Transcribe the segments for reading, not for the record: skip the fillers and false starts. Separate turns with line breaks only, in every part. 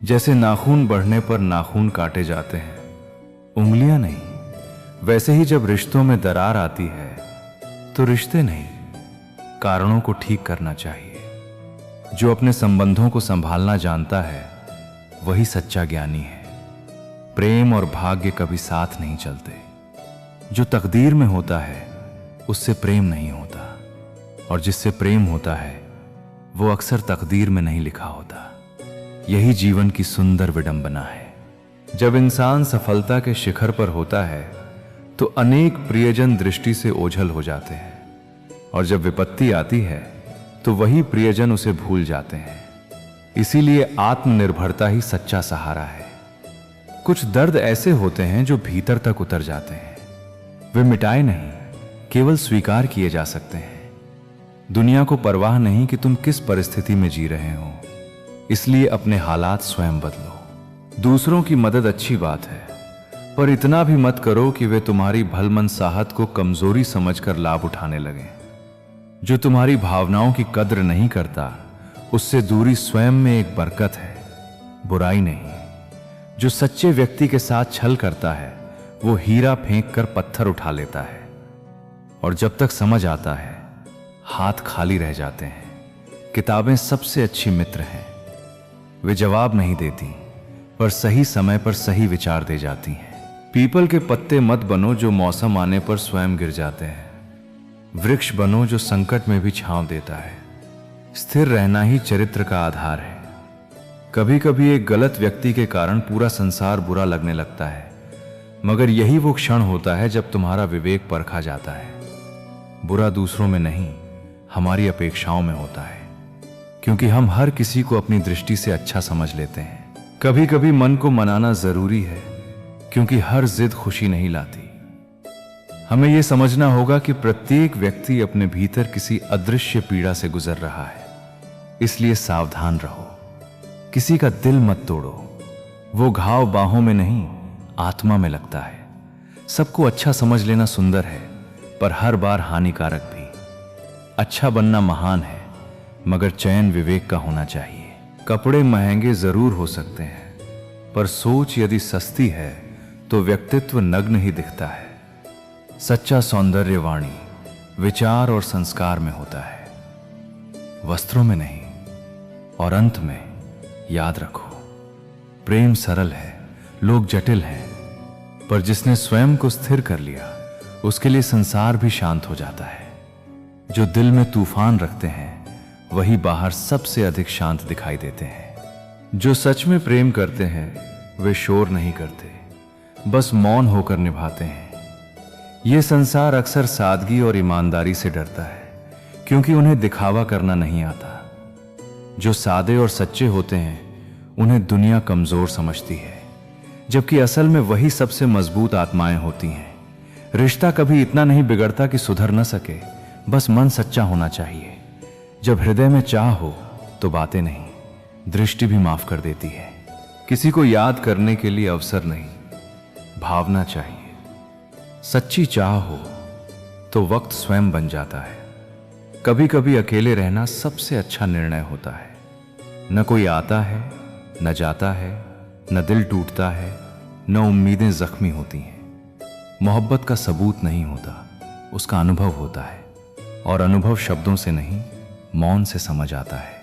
जैसे नाखून बढ़ने पर नाखून काटे जाते हैं, उंगलियां नहीं, वैसे ही जब रिश्तों में दरार आती है तो रिश्ते नहीं, कारणों को ठीक करना चाहिए। जो अपने संबंधों को संभालना जानता है वही सच्चा ज्ञानी है। प्रेम और भाग्य कभी साथ नहीं चलते। जो तकदीर में होता है उससे प्रेम नहीं होता, और जिससे प्रेम होता है वो अक्सर तकदीर में नहीं लिखा होता। यही जीवन की सुंदर विडंबना है। जब इंसान सफलता के शिखर पर होता है तो अनेक प्रियजन दृष्टि से ओझल हो जाते हैं, और जब विपत्ति आती है तो वही प्रियजन उसे भूल जाते हैं। इसीलिए आत्मनिर्भरता ही सच्चा सहारा है। कुछ दर्द ऐसे होते हैं जो भीतर तक उतर जाते हैं। वे मिटाए नहीं, केवल स्वीकार किए जा सकते हैं। दुनिया को परवाह नहीं कि तुम किस परिस्थिति में जी रहे हो, इसलिए अपने हालात स्वयं बदलो। दूसरों की मदद अच्छी बात है, पर इतना भी मत करो कि वे तुम्हारी भलमनसाहत को कमजोरी समझकर लाभ उठाने लगें। जो तुम्हारी भावनाओं की कद्र नहीं करता उससे दूरी स्वयं में एक बरकत है, बुराई नहीं। जो सच्चे व्यक्ति के साथ छल करता है वो हीरा फेंक कर पत्थर उठा लेता है, और जब तक समझ आता है हाथ खाली रह जाते हैं। किताबें सबसे अच्छी मित्र हैं। वे जवाब नहीं देती, पर सही समय पर सही विचार दे जाती हैं। पीपल के पत्ते मत बनो जो मौसम आने पर स्वयं गिर जाते हैं। वृक्ष बनो जो संकट में भी छांव देता है। स्थिर रहना ही चरित्र का आधार है। कभी कभी एक गलत व्यक्ति के कारण पूरा संसार बुरा लगने लगता है, मगर यही वो क्षण होता है जब तुम्हारा विवेक परखा जाता है। बुरा दूसरों में नहीं, हमारी अपेक्षाओं में होता है, क्योंकि हम हर किसी को अपनी दृष्टि से अच्छा समझ लेते हैं। कभी कभी मन को मनाना जरूरी है, क्योंकि हर जिद खुशी नहीं लाती। हमें यह समझना होगा कि प्रत्येक व्यक्ति अपने भीतर किसी अदृश्य पीड़ा से गुजर रहा है, इसलिए सावधान रहो। किसी का दिल मत तोड़ो। वो घाव बाहों में नहीं, आत्मा में लगता है। सबको अच्छा समझ लेना सुंदर है, पर हर बार हानिकारक भी। अच्छा बनना महान है, मगर चयन विवेक का होना चाहिए। कपड़े महंगे जरूर हो सकते हैं, पर सोच यदि सस्ती है तो व्यक्तित्व नग्न ही दिखता है। सच्चा सौंदर्य वाणी, विचार और संस्कार में होता है, वस्त्रों में नहीं। और अंत में याद रखो, प्रेम सरल है, लोग जटिल हैं, पर जिसने स्वयं को स्थिर कर लिया उसके लिए संसार भी शांत हो जाता है। जो दिल में तूफान रखते हैं वही बाहर सबसे अधिक शांत दिखाई देते हैं। जो सच में प्रेम करते हैं वे शोर नहीं करते, बस मौन होकर निभाते हैं। ये संसार अक्सर सादगी और ईमानदारी से डरता है, क्योंकि उन्हें दिखावा करना नहीं आता। जो सादे और सच्चे होते हैं उन्हें दुनिया कमजोर समझती है, जबकि असल में वही सबसे मजबूत आत्माएं होती हैं। रिश्ता कभी इतना नहीं बिगड़ता कि सुधर न सके, बस मन सच्चा होना चाहिए। जब हृदय में चाह हो तो बातें नहीं, दृष्टि भी माफ कर देती है। किसी को याद करने के लिए अवसर नहीं, भावना चाहिए। सच्ची चाह हो तो वक्त स्वयं बन जाता है। कभी कभी अकेले रहना सबसे अच्छा निर्णय होता है। न कोई आता है, न जाता है, न दिल टूटता है, न उम्मीदें जख्मी होती हैं। मोहब्बत का सबूत नहीं होता, उसका अनुभव होता है, और अनुभव शब्दों से नहीं, मौन से समझ आता है।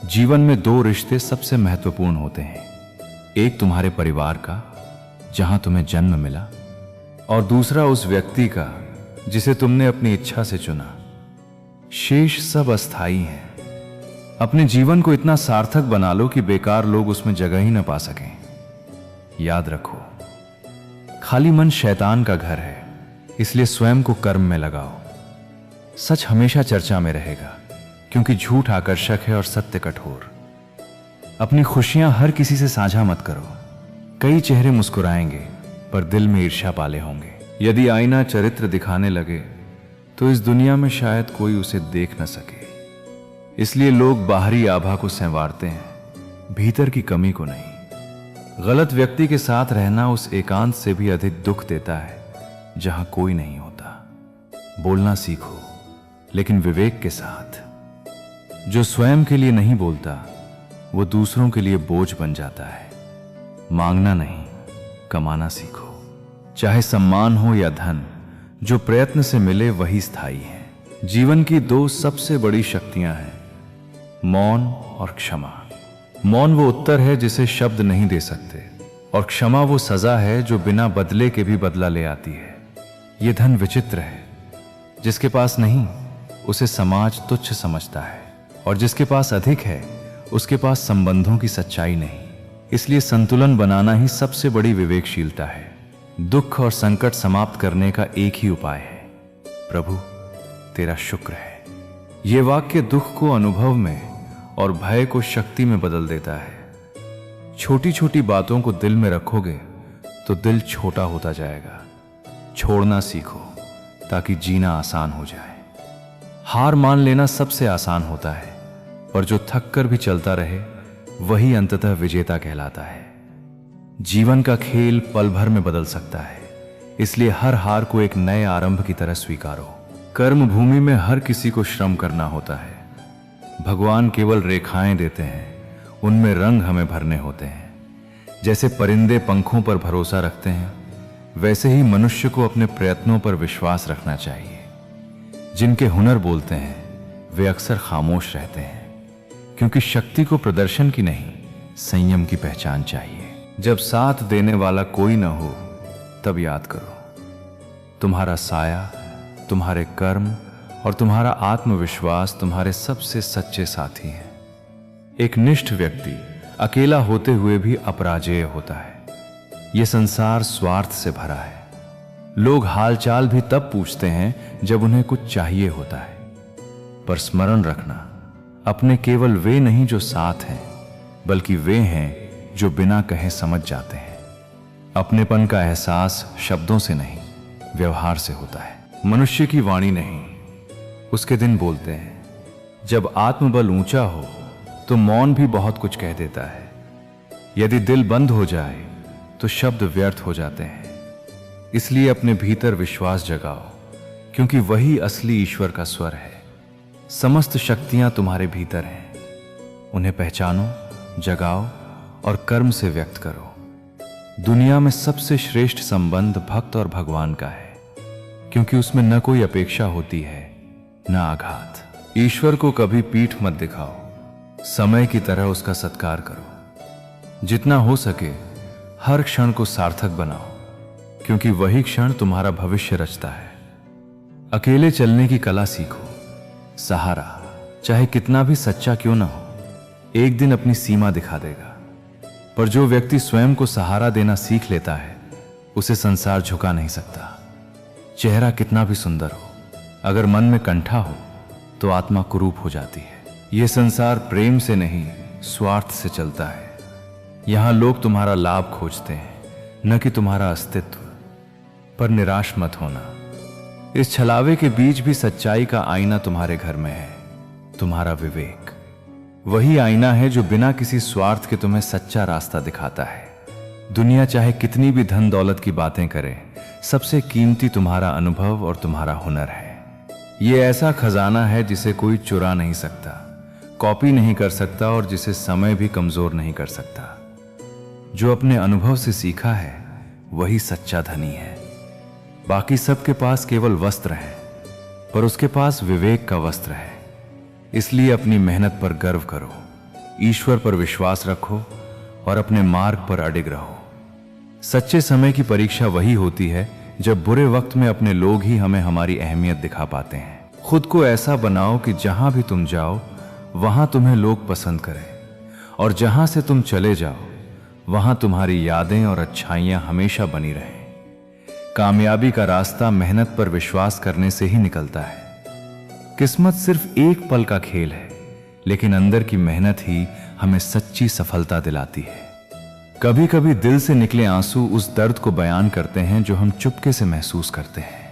जीवन में दो रिश्ते सबसे महत्वपूर्ण होते हैं। एक तुम्हारे परिवार का, जहां तुम्हें जन्म मिला, और दूसरा उस व्यक्ति का जिसे तुमने अपनी इच्छा से चुना। शेष सब अस्थाई हैं। अपने जीवन को इतना सार्थक बना लो कि बेकार लोग उसमें जगह ही न पा सकें। याद रखो, खाली मन शैतान का घर है, इसलिए स्वयं को कर्म में लगाओ। सच हमेशा चर्चा में रहेगा, क्योंकि झूठ आकर्षक है और सत्य कठोर। अपनी खुशियां हर किसी से साझा मत करो। कई चेहरे मुस्कुराएंगे, पर दिल में ईर्ष्या पाले होंगे। यदि आईना चरित्र दिखाने लगे तो इस दुनिया में शायद कोई उसे देख न सके। इसलिए लोग बाहरी आभा को संवारते हैं, भीतर की कमी को नहीं। गलत व्यक्ति के साथ रहना उस एकांत से भी अधिक दुख देता है जहां कोई नहीं होता। बोलना सीखो, लेकिन विवेक के साथ। जो स्वयं के लिए नहीं बोलता वो दूसरों के लिए बोझ बन जाता है। मांगना नहीं, कमाना सीखो। चाहे सम्मान हो या धन, जो प्रयत्न से मिले वही स्थायी है। जीवन की दो सबसे बड़ी शक्तियां हैं, मौन और क्षमा। मौन वो उत्तर है जिसे शब्द नहीं दे सकते, और क्षमा वो सजा है जो बिना बदले के भी बदला ले आती है। ये धन विचित्र है, जिसके पास नहीं उसे समाज तुच्छ समझता है, और जिसके पास अधिक है उसके पास संबंधों की सच्चाई नहीं। इसलिए संतुलन बनाना ही सबसे बड़ी विवेकशीलता है। दुख और संकट समाप्त करने का एक ही उपाय है, प्रभु तेरा शुक्र है। ये वाक्य दुख को अनुभव में और भय को शक्ति में बदल देता है। छोटी छोटी बातों को दिल में रखोगे तो दिल छोटा होता जाएगा। छोड़ना सीखो ताकि जीना आसान हो जाए। हार मान लेना सबसे आसान होता है, पर जो थक कर भी चलता रहे वही अंततः विजेता कहलाता है। जीवन का खेल पल भर में बदल सकता है, इसलिए हर हार को एक नए आरंभ की तरह स्वीकारो। कर्म भूमि में हर किसी को श्रम करना होता है। भगवान केवल रेखाएं देते हैं, उनमें रंग हमें भरने होते हैं। जैसे परिंदे पंखों पर भरोसा रखते हैं, वैसे ही मनुष्य को अपने प्रयत्नों पर विश्वास रखना चाहिए। जिनके हुनर बोलते हैं वे अक्सर खामोश रहते हैं, क्योंकि शक्ति को प्रदर्शन की नहीं, संयम की पहचान चाहिए। जब साथ देने वाला कोई न हो तब याद करो, तुम्हारा साया, तुम्हारे कर्म और तुम्हारा आत्मविश्वास तुम्हारे सबसे सच्चे साथी हैं। एक निष्ठ व्यक्ति अकेला होते हुए भी अपराजेय होता है। यह संसार स्वार्थ से भरा है। लोग हालचाल भी तब पूछते हैं जब उन्हें कुछ चाहिए होता है। पर स्मरण रखना, अपने केवल वे नहीं जो साथ हैं, बल्कि वे हैं जो बिना कहे समझ जाते हैं। अपनेपन का एहसास शब्दों से नहीं, व्यवहार से होता है। मनुष्य की वाणी नहीं, उसके दिन बोलते हैं। जब आत्मबल ऊंचा हो तो मौन भी बहुत कुछ कह देता है। यदि दिल बंद हो जाए तो शब्द व्यर्थ हो जाते हैं। इसलिए अपने भीतर विश्वास जगाओ, क्योंकि वही असली ईश्वर का स्वर है। समस्त शक्तियां तुम्हारे भीतर हैं। उन्हें पहचानो, जगाओ और कर्म से व्यक्त करो। दुनिया में सबसे श्रेष्ठ संबंध भक्त और भगवान का है, क्योंकि उसमें न कोई अपेक्षा होती है न आघात। ईश्वर को कभी पीठ मत दिखाओ, समय की तरह उसका सत्कार करो। जितना हो सके हर क्षण को सार्थक बनाओ, क्योंकि वही क्षण तुम्हारा भविष्य रचता है। अकेले चलने की कला सीखो। सहारा चाहे कितना भी सच्चा क्यों ना हो, एक दिन अपनी सीमा दिखा देगा। पर जो व्यक्ति स्वयं को सहारा देना सीख लेता है, उसे संसार झुका नहीं सकता। चेहरा कितना भी सुंदर हो, अगर मन में कंठा हो तो आत्मा कुरूप हो जाती है। यह संसार प्रेम से नहीं, स्वार्थ से चलता है। यहां लोग तुम्हारा लाभ खोजते हैं, न कि तुम्हारा अस्तित्व। पर निराश मत होना। इस छलावे के बीच भी सच्चाई का आईना तुम्हारे घर में है, तुम्हारा विवेक। वही आईना है जो बिना किसी स्वार्थ के तुम्हें सच्चा रास्ता दिखाता है। दुनिया चाहे कितनी भी धन दौलत की बातें करे, सबसे कीमती तुम्हारा अनुभव और तुम्हारा हुनर है। ये ऐसा खजाना है जिसे कोई चुरा नहीं सकता, कॉपी नहीं कर सकता और जिसे समय भी कमजोर नहीं कर सकता। जो अपने अनुभव से सीखा है वही सच्चा धनी है। बाकी सबके पास केवल वस्त्र है, पर उसके पास विवेक का वस्त्र है। इसलिए अपनी मेहनत पर गर्व करो, ईश्वर पर विश्वास रखो और अपने मार्ग पर अडिग रहो। सच्चे समय की परीक्षा वही होती है जब बुरे वक्त में अपने लोग ही हमें हमारी अहमियत दिखा पाते हैं। खुद को ऐसा बनाओ कि जहां भी तुम जाओ वहां तुम्हें लोग पसंद करें, और जहां से तुम चले जाओ वहां तुम्हारी यादें और अच्छाइयां हमेशा बनी रहें। कामयाबी का रास्ता मेहनत पर विश्वास करने से ही निकलता है। किस्मत सिर्फ एक पल का खेल है, लेकिन अंदर की मेहनत ही हमें सच्ची सफलता दिलाती है। कभी कभी दिल से निकले आंसू उस दर्द को बयान करते हैं जो हम चुपके से महसूस करते हैं।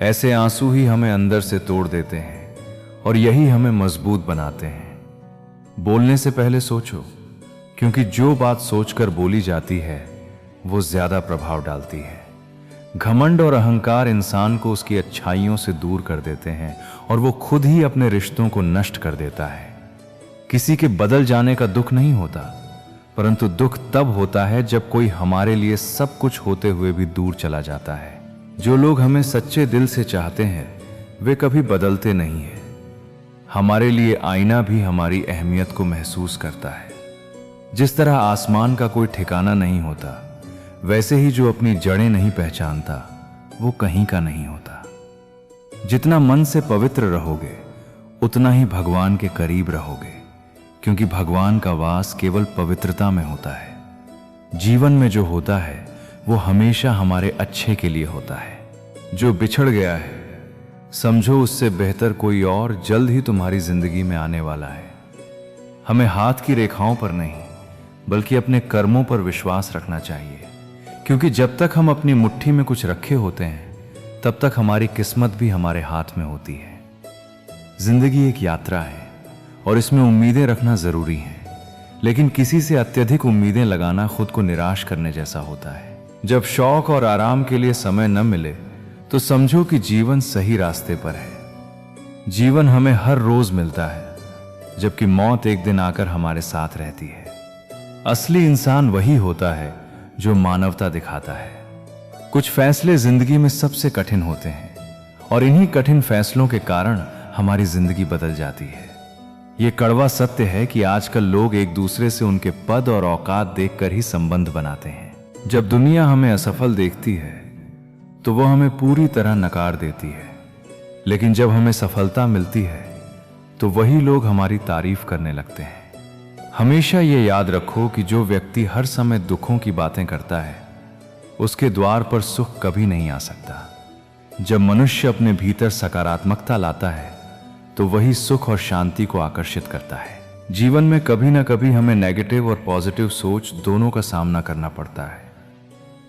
ऐसे आंसू ही हमें अंदर से तोड़ देते हैं और यही हमें मजबूत बनाते हैं। बोलने से पहले सोचो, क्योंकि जो बात सोचकर बोली जाती है वो ज्यादा प्रभाव डालती है। घमंड और अहंकार इंसान को उसकी अच्छाइयों से दूर कर देते हैं और वो खुद ही अपने रिश्तों को नष्ट कर देता है। किसी के बदल जाने का दुख नहीं होता, परंतु दुख तब होता है जब कोई हमारे लिए सब कुछ होते हुए भी दूर चला जाता है। जो लोग हमें सच्चे दिल से चाहते हैं वे कभी बदलते नहीं हैं। हमारे लिए आईना भी हमारी अहमियत को महसूस करता है। जिस तरह आसमान का कोई ठिकाना नहीं होता, वैसे ही जो अपनी जड़ें नहीं पहचानता वो कहीं का नहीं होता। जितना मन से पवित्र रहोगे उतना ही भगवान के करीब रहोगे, क्योंकि भगवान का वास केवल पवित्रता में होता है। जीवन में जो होता है वो हमेशा हमारे अच्छे के लिए होता है। जो बिछड़ गया है समझो उससे बेहतर कोई और जल्द ही तुम्हारी जिंदगी में आने वाला है। हमें हाथ की रेखाओं पर नहीं बल्कि अपने कर्मों पर विश्वास रखना चाहिए, क्योंकि जब तक हम अपनी मुट्ठी में कुछ रखे होते हैं तब तक हमारी किस्मत भी हमारे हाथ में होती है। जिंदगी एक यात्रा है और इसमें उम्मीदें रखना जरूरी है, लेकिन किसी से अत्यधिक उम्मीदें लगाना खुद को निराश करने जैसा होता है। जब शौक और आराम के लिए समय न मिले तो समझो कि जीवन सही रास्ते पर है। जीवन हमें हर रोज मिलता है, जबकि मौत एक दिन आकर हमारे साथ रहती है। असली इंसान वही होता है जो मानवता दिखाता है। कुछ फैसले जिंदगी में सबसे कठिन होते हैं और इन्हीं कठिन फैसलों के कारण हमारी जिंदगी बदल जाती है। ये कड़वा सत्य है कि आजकल लोग एक दूसरे से उनके पद और औकात देखकर ही संबंध बनाते हैं। जब दुनिया हमें असफल देखती है तो वो हमें पूरी तरह नकार देती है, लेकिन जब हमें सफलता मिलती है तो वही लोग हमारी तारीफ करने लगते हैं। हमेशा ये याद रखो कि जो व्यक्ति हर समय दुखों की बातें करता है उसके द्वार पर सुख कभी नहीं आ सकता। जब मनुष्य अपने भीतर सकारात्मकता लाता है तो वही सुख और शांति को आकर्षित करता है। जीवन में कभी ना कभी हमें नेगेटिव और पॉजिटिव सोच दोनों का सामना करना पड़ता है,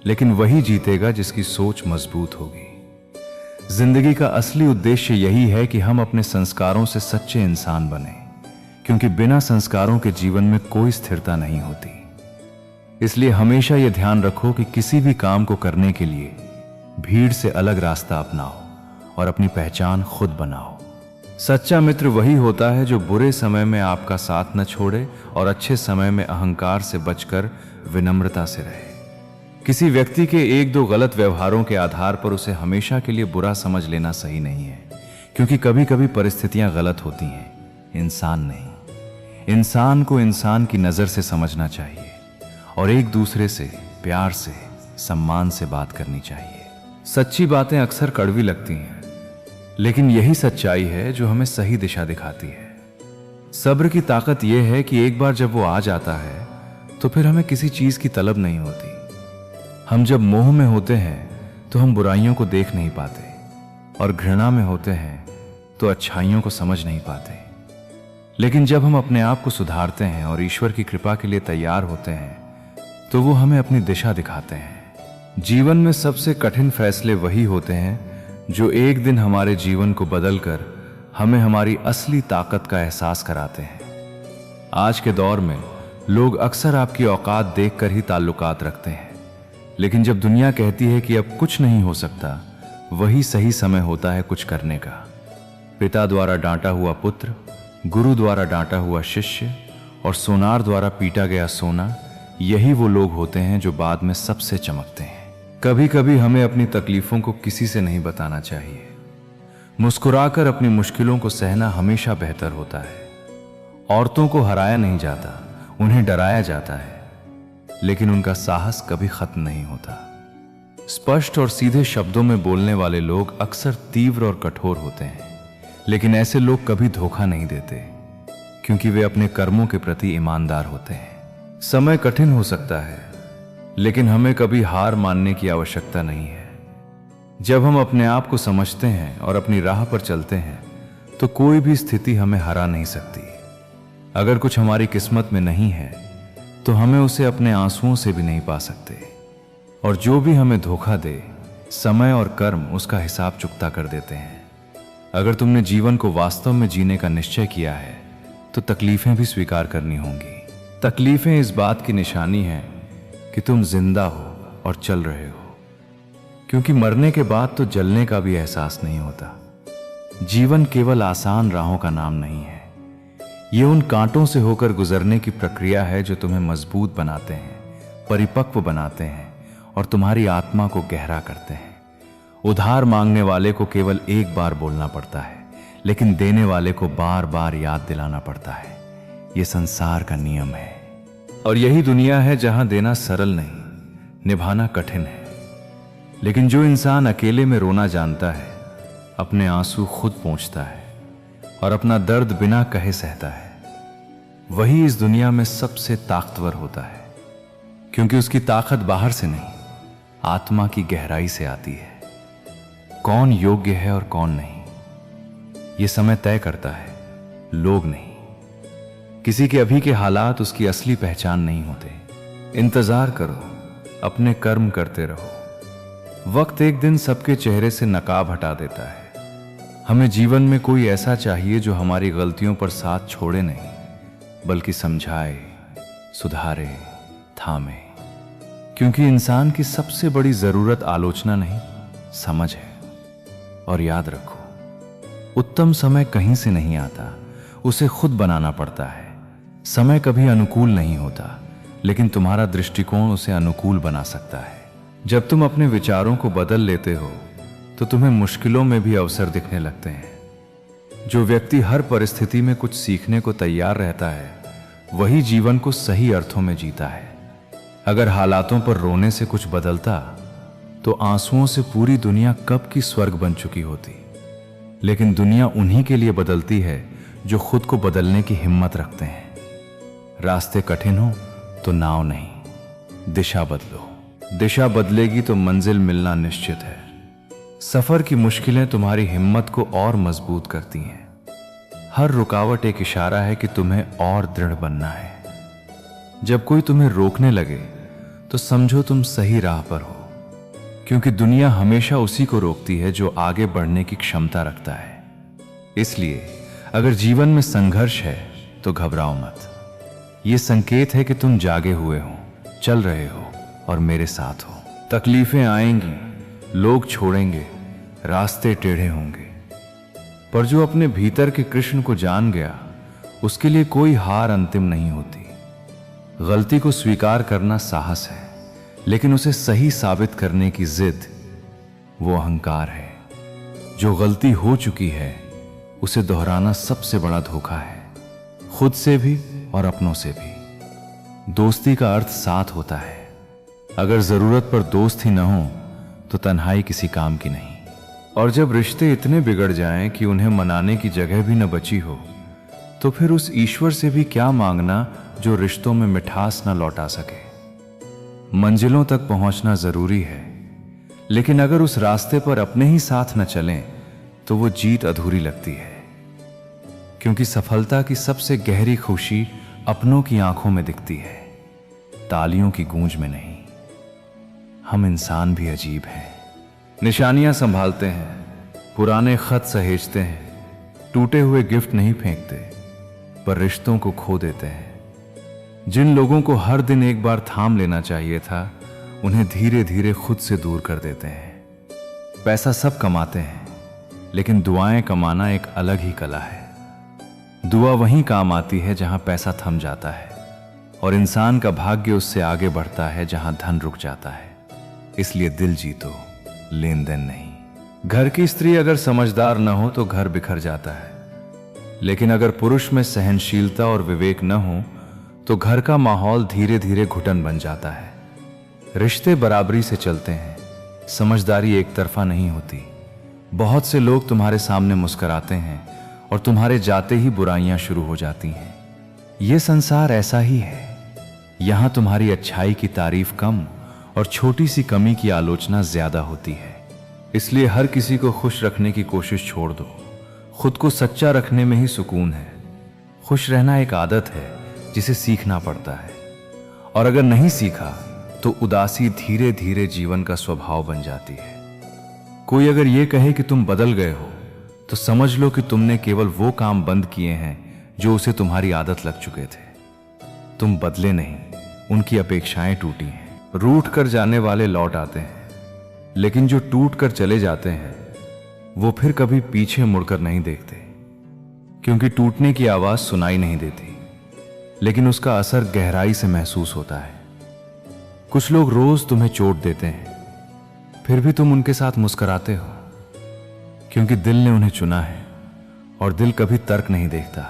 लेकिन वही जीतेगा जिसकी सोच मजबूत होगी। जिंदगी का असली उद्देश्य यही है कि हम अपने संस्कारों से सच्चे इंसान बने, क्योंकि बिना संस्कारों के जीवन में कोई स्थिरता नहीं होती। इसलिए हमेशा यह ध्यान रखो कि किसी भी काम को करने के लिए भीड़ से अलग रास्ता अपनाओ और अपनी पहचान खुद बनाओ। सच्चा मित्र वही होता है जो बुरे समय में आपका साथ न छोड़े और अच्छे समय में अहंकार से बचकर विनम्रता से रहे। किसी व्यक्ति के एक दो गलत व्यवहारों के आधार पर उसे हमेशा के लिए बुरा समझ लेना सही नहीं है, क्योंकि कभी कभी परिस्थितियां गलत होती हैं, इंसान नहीं। इंसान को इंसान की नजर से समझना चाहिए और एक दूसरे से प्यार से, सम्मान से बात करनी चाहिए। सच्ची बातें अक्सर कड़वी लगती हैं, लेकिन यही सच्चाई है जो हमें सही दिशा दिखाती है। सब्र की ताकत यह है कि एक बार जब वो आ जाता है तो फिर हमें किसी चीज की तलब नहीं होती। हम जब मोह में होते हैं तो हम बुराइयों को देख नहीं पाते, और घृणा में होते हैं तो अच्छाइयों को समझ नहीं पाते। लेकिन जब हम अपने आप को सुधारते हैं और ईश्वर की कृपा के लिए तैयार होते हैं तो वो हमें अपनी दिशा दिखाते हैं। जीवन में सबसे कठिन फैसले वही होते हैं जो एक दिन हमारे जीवन को बदलकर हमें हमारी असली ताकत का एहसास कराते हैं। आज के दौर में लोग अक्सर आपकी औकात देखकर ही ताल्लुकात रखते हैं, लेकिन जब दुनिया कहती है कि अब कुछ नहीं हो सकता, वही सही समय होता है कुछ करने का। पिता द्वारा डांटा हुआ पुत्र, गुरु द्वारा डांटा हुआ शिष्य और सोनार द्वारा पीटा गया सोना, यही वो लोग होते हैं जो बाद में सबसे चमकते हैं। कभी कभी हमें अपनी तकलीफों को किसी से नहीं बताना चाहिए। मुस्कुराकर अपनी मुश्किलों को सहना हमेशा बेहतर होता है। औरतों को हराया नहीं जाता, उन्हें डराया जाता है, लेकिन उनका साहस कभी खत्म नहीं होता। स्पष्ट और सीधे शब्दों में बोलने वाले लोग अक्सर तीव्र और कठोर होते हैं, लेकिन ऐसे लोग कभी धोखा नहीं देते, क्योंकि वे अपने कर्मों के प्रति ईमानदार होते हैं। समय कठिन हो सकता है, लेकिन हमें कभी हार मानने की आवश्यकता नहीं है। जब हम अपने आप को समझते हैं और अपनी राह पर चलते हैं तो कोई भी स्थिति हमें हरा नहीं सकती। अगर कुछ हमारी किस्मत में नहीं है तो हमें उसे अपने आंसुओं से भी नहीं पा सकते, और जो भी हमें धोखा दे, समय और कर्म उसका हिसाब चुकता कर देते हैं। अगर तुमने जीवन को वास्तव में जीने का निश्चय किया है तो तकलीफें भी स्वीकार करनी होंगी। तकलीफें इस बात की निशानी है कि तुम जिंदा हो और चल रहे हो, क्योंकि मरने के बाद तो जलने का भी एहसास नहीं होता। जीवन केवल आसान राहों का नाम नहीं है, ये उन कांटों से होकर गुजरने की प्रक्रिया है जो तुम्हें मजबूत बनाते हैं, परिपक्व बनाते हैं और तुम्हारी आत्मा को गहरा करते हैं। उधार मांगने वाले को केवल एक बार बोलना पड़ता है, लेकिन देने वाले को बार बार याद दिलाना पड़ता है। ये संसार का नियम है और यही दुनिया है जहां देना सरल नहीं, निभाना कठिन है। लेकिन जो इंसान अकेले में रोना जानता है, अपने आंसू खुद पोंछता है और अपना दर्द बिना कहे सहता है, वही इस दुनिया में सबसे ताकतवर होता है, क्योंकि उसकी ताकत बाहर से नहीं, आत्मा की गहराई से आती है। कौन योग्य है और कौन नहीं, यह समय तय करता है, लोग नहीं। किसी के अभी के हालात उसकी असली पहचान नहीं होते। इंतजार करो, अपने कर्म करते रहो। वक्त एक दिन सबके चेहरे से नकाब हटा देता है। हमें जीवन में कोई ऐसा चाहिए जो हमारी गलतियों पर साथ छोड़े नहीं, बल्कि समझाए, सुधारे, थामे। क्योंकि इंसान की सबसे बड़ी जरूरत आलोचना नहीं, समझ है। और याद रखो, उत्तम समय कहीं से नहीं आता, उसे खुद बनाना पड़ता है। समय कभी अनुकूल नहीं होता, लेकिन तुम्हारा दृष्टिकोण उसे अनुकूल बना सकता है। जब तुम अपने विचारों को बदल लेते हो तो तुम्हें मुश्किलों में भी अवसर दिखने लगते हैं। जो व्यक्ति हर परिस्थिति में कुछ सीखने को तैयार रहता है, वही जीवन को सही अर्थों में जीता है। अगर हालातों पर रोने से कुछ बदलता तो आंसुओं से पूरी दुनिया कब की स्वर्ग बन चुकी होती। लेकिन दुनिया उन्हीं के लिए बदलती है जो खुद को बदलने की हिम्मत रखते हैं। रास्ते कठिन हो तो नाव नहीं, दिशा बदलो। दिशा बदलेगी तो मंजिल मिलना निश्चित है। सफर की मुश्किलें तुम्हारी हिम्मत को और मजबूत करती हैं। हर रुकावट एक इशारा है कि तुम्हें और दृढ़ बनना है। जब कोई तुम्हें रोकने लगे तो समझो तुम सही राह पर हो, क्योंकि दुनिया हमेशा उसी को रोकती है जो आगे बढ़ने की क्षमता रखता है। इसलिए अगर जीवन में संघर्ष है तो घबराओ मत। यह संकेत है कि तुम जागे हुए हो, चल रहे हो और मेरे साथ हो। तकलीफें आएंगी, लोग छोड़ेंगे, रास्ते टेढ़े होंगे, पर जो अपने भीतर के कृष्ण को जान गया, उसके लिए कोई हार अंतिम नहीं होती। गलती को स्वीकार करना साहस है, लेकिन उसे सही साबित करने की जिद वो अहंकार है। जो गलती हो चुकी है उसे दोहराना सबसे बड़ा धोखा है, खुद से भी और अपनों से भी। दोस्ती का अर्थ साथ होता है। अगर जरूरत पर दोस्त ही न हो तो तन्हाई किसी काम की नहीं। और जब रिश्ते इतने बिगड़ जाएं कि उन्हें मनाने की जगह भी न बची हो, तो फिर उस ईश्वर से भी क्या मांगना जो रिश्तों में मिठास न लौटा सके। मंजिलों तक पहुंचना जरूरी है, लेकिन अगर उस रास्ते पर अपने ही साथ न चलें तो वो जीत अधूरी लगती है। क्योंकि सफलता की सबसे गहरी खुशी अपनों की आंखों में दिखती है, तालियों की गूंज में नहीं। हम इंसान भी अजीब हैं। निशानियां संभालते हैं, पुराने खत सहेजते हैं, टूटे हुए गिफ्ट नहीं फेंकते, पर रिश्तों को खो देते हैं। जिन लोगों को हर दिन एक बार थाम लेना चाहिए था, उन्हें धीरे धीरे खुद से दूर कर देते हैं। पैसा सब कमाते हैं, लेकिन दुआएं कमाना एक अलग ही कला है। दुआ वहीं काम आती है जहां पैसा थम जाता है, और इंसान का भाग्य उससे आगे बढ़ता है जहां धन रुक जाता है। इसलिए दिल जीतो, लेन देन नहीं। घर की स्त्री अगर समझदार न हो तो घर बिखर जाता है, लेकिन अगर पुरुष में सहनशीलता और विवेक न हो तो घर का माहौल धीरे धीरे घुटन बन जाता है। रिश्ते बराबरी से चलते हैं, समझदारी एक तरफा नहीं होती। बहुत से लोग तुम्हारे सामने मुस्कुराते हैं और तुम्हारे जाते ही बुराइयां शुरू हो जाती हैं। यह संसार ऐसा ही है। यहां तुम्हारी अच्छाई की तारीफ कम और छोटी सी कमी की आलोचना ज्यादा होती है। इसलिए हर किसी को खुश रखने की कोशिश छोड़ दो। खुद को सच्चा रखने में ही सुकून है। खुश रहना एक आदत है जिसे सीखना पड़ता है, और अगर नहीं सीखा तो उदासी धीरे धीरे जीवन का स्वभाव बन जाती है। कोई अगर यह कहे कि तुम बदल गए हो, तो समझ लो कि तुमने केवल वो काम बंद किए हैं जो उसे तुम्हारी आदत लग चुके थे। तुम बदले नहीं, उनकी अपेक्षाएं टूटी हैं। रूठ कर जाने वाले लौट आते हैं, लेकिन जो टूट कर चले जाते हैं वो फिर कभी पीछे मुड़कर नहीं देखते। क्योंकि टूटने की आवाज सुनाई नहीं देती, लेकिन उसका असर गहराई से महसूस होता है। कुछ लोग रोज तुम्हें चोट देते हैं, फिर भी तुम उनके साथ मुस्कुराते हो, क्योंकि दिल ने उन्हें चुना है और दिल कभी तर्क नहीं देखता,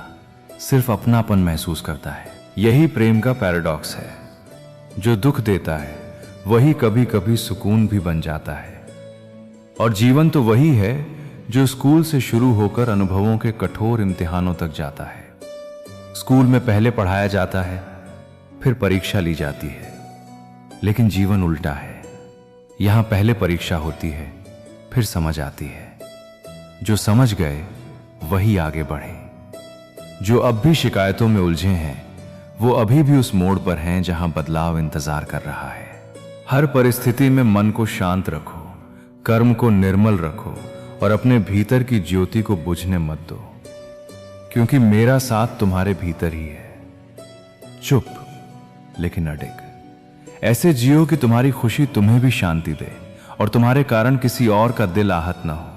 सिर्फ अपनापन महसूस करता है। यही प्रेम का पैराडॉक्स है। जो दुख देता है वही कभी कभी सुकून भी बन जाता है। और जीवन तो वही है जो स्कूल से शुरू होकर अनुभवों के कठोर इम्तिहानों तक जाता है। स्कूल में पहले पढ़ाया जाता है, फिर परीक्षा ली जाती है, लेकिन जीवन उल्टा है। यहां पहले परीक्षा होती है, फिर समझ आती है। जो समझ गए वही आगे बढ़े। जो अब भी शिकायतों में उलझे हैं वो अभी भी उस मोड़ पर हैं जहां बदलाव इंतजार कर रहा है। हर परिस्थिति में मन को शांत रखो, कर्म को निर्मल रखो और अपने भीतर की ज्योति को बुझने मत दो, क्योंकि मेरा साथ तुम्हारे भीतर ही है। चुप लेकिन अडिग। ऐसे जियो कि तुम्हारी खुशी तुम्हें भी शांति दे और तुम्हारे कारण किसी और का दिल आहत ना हो।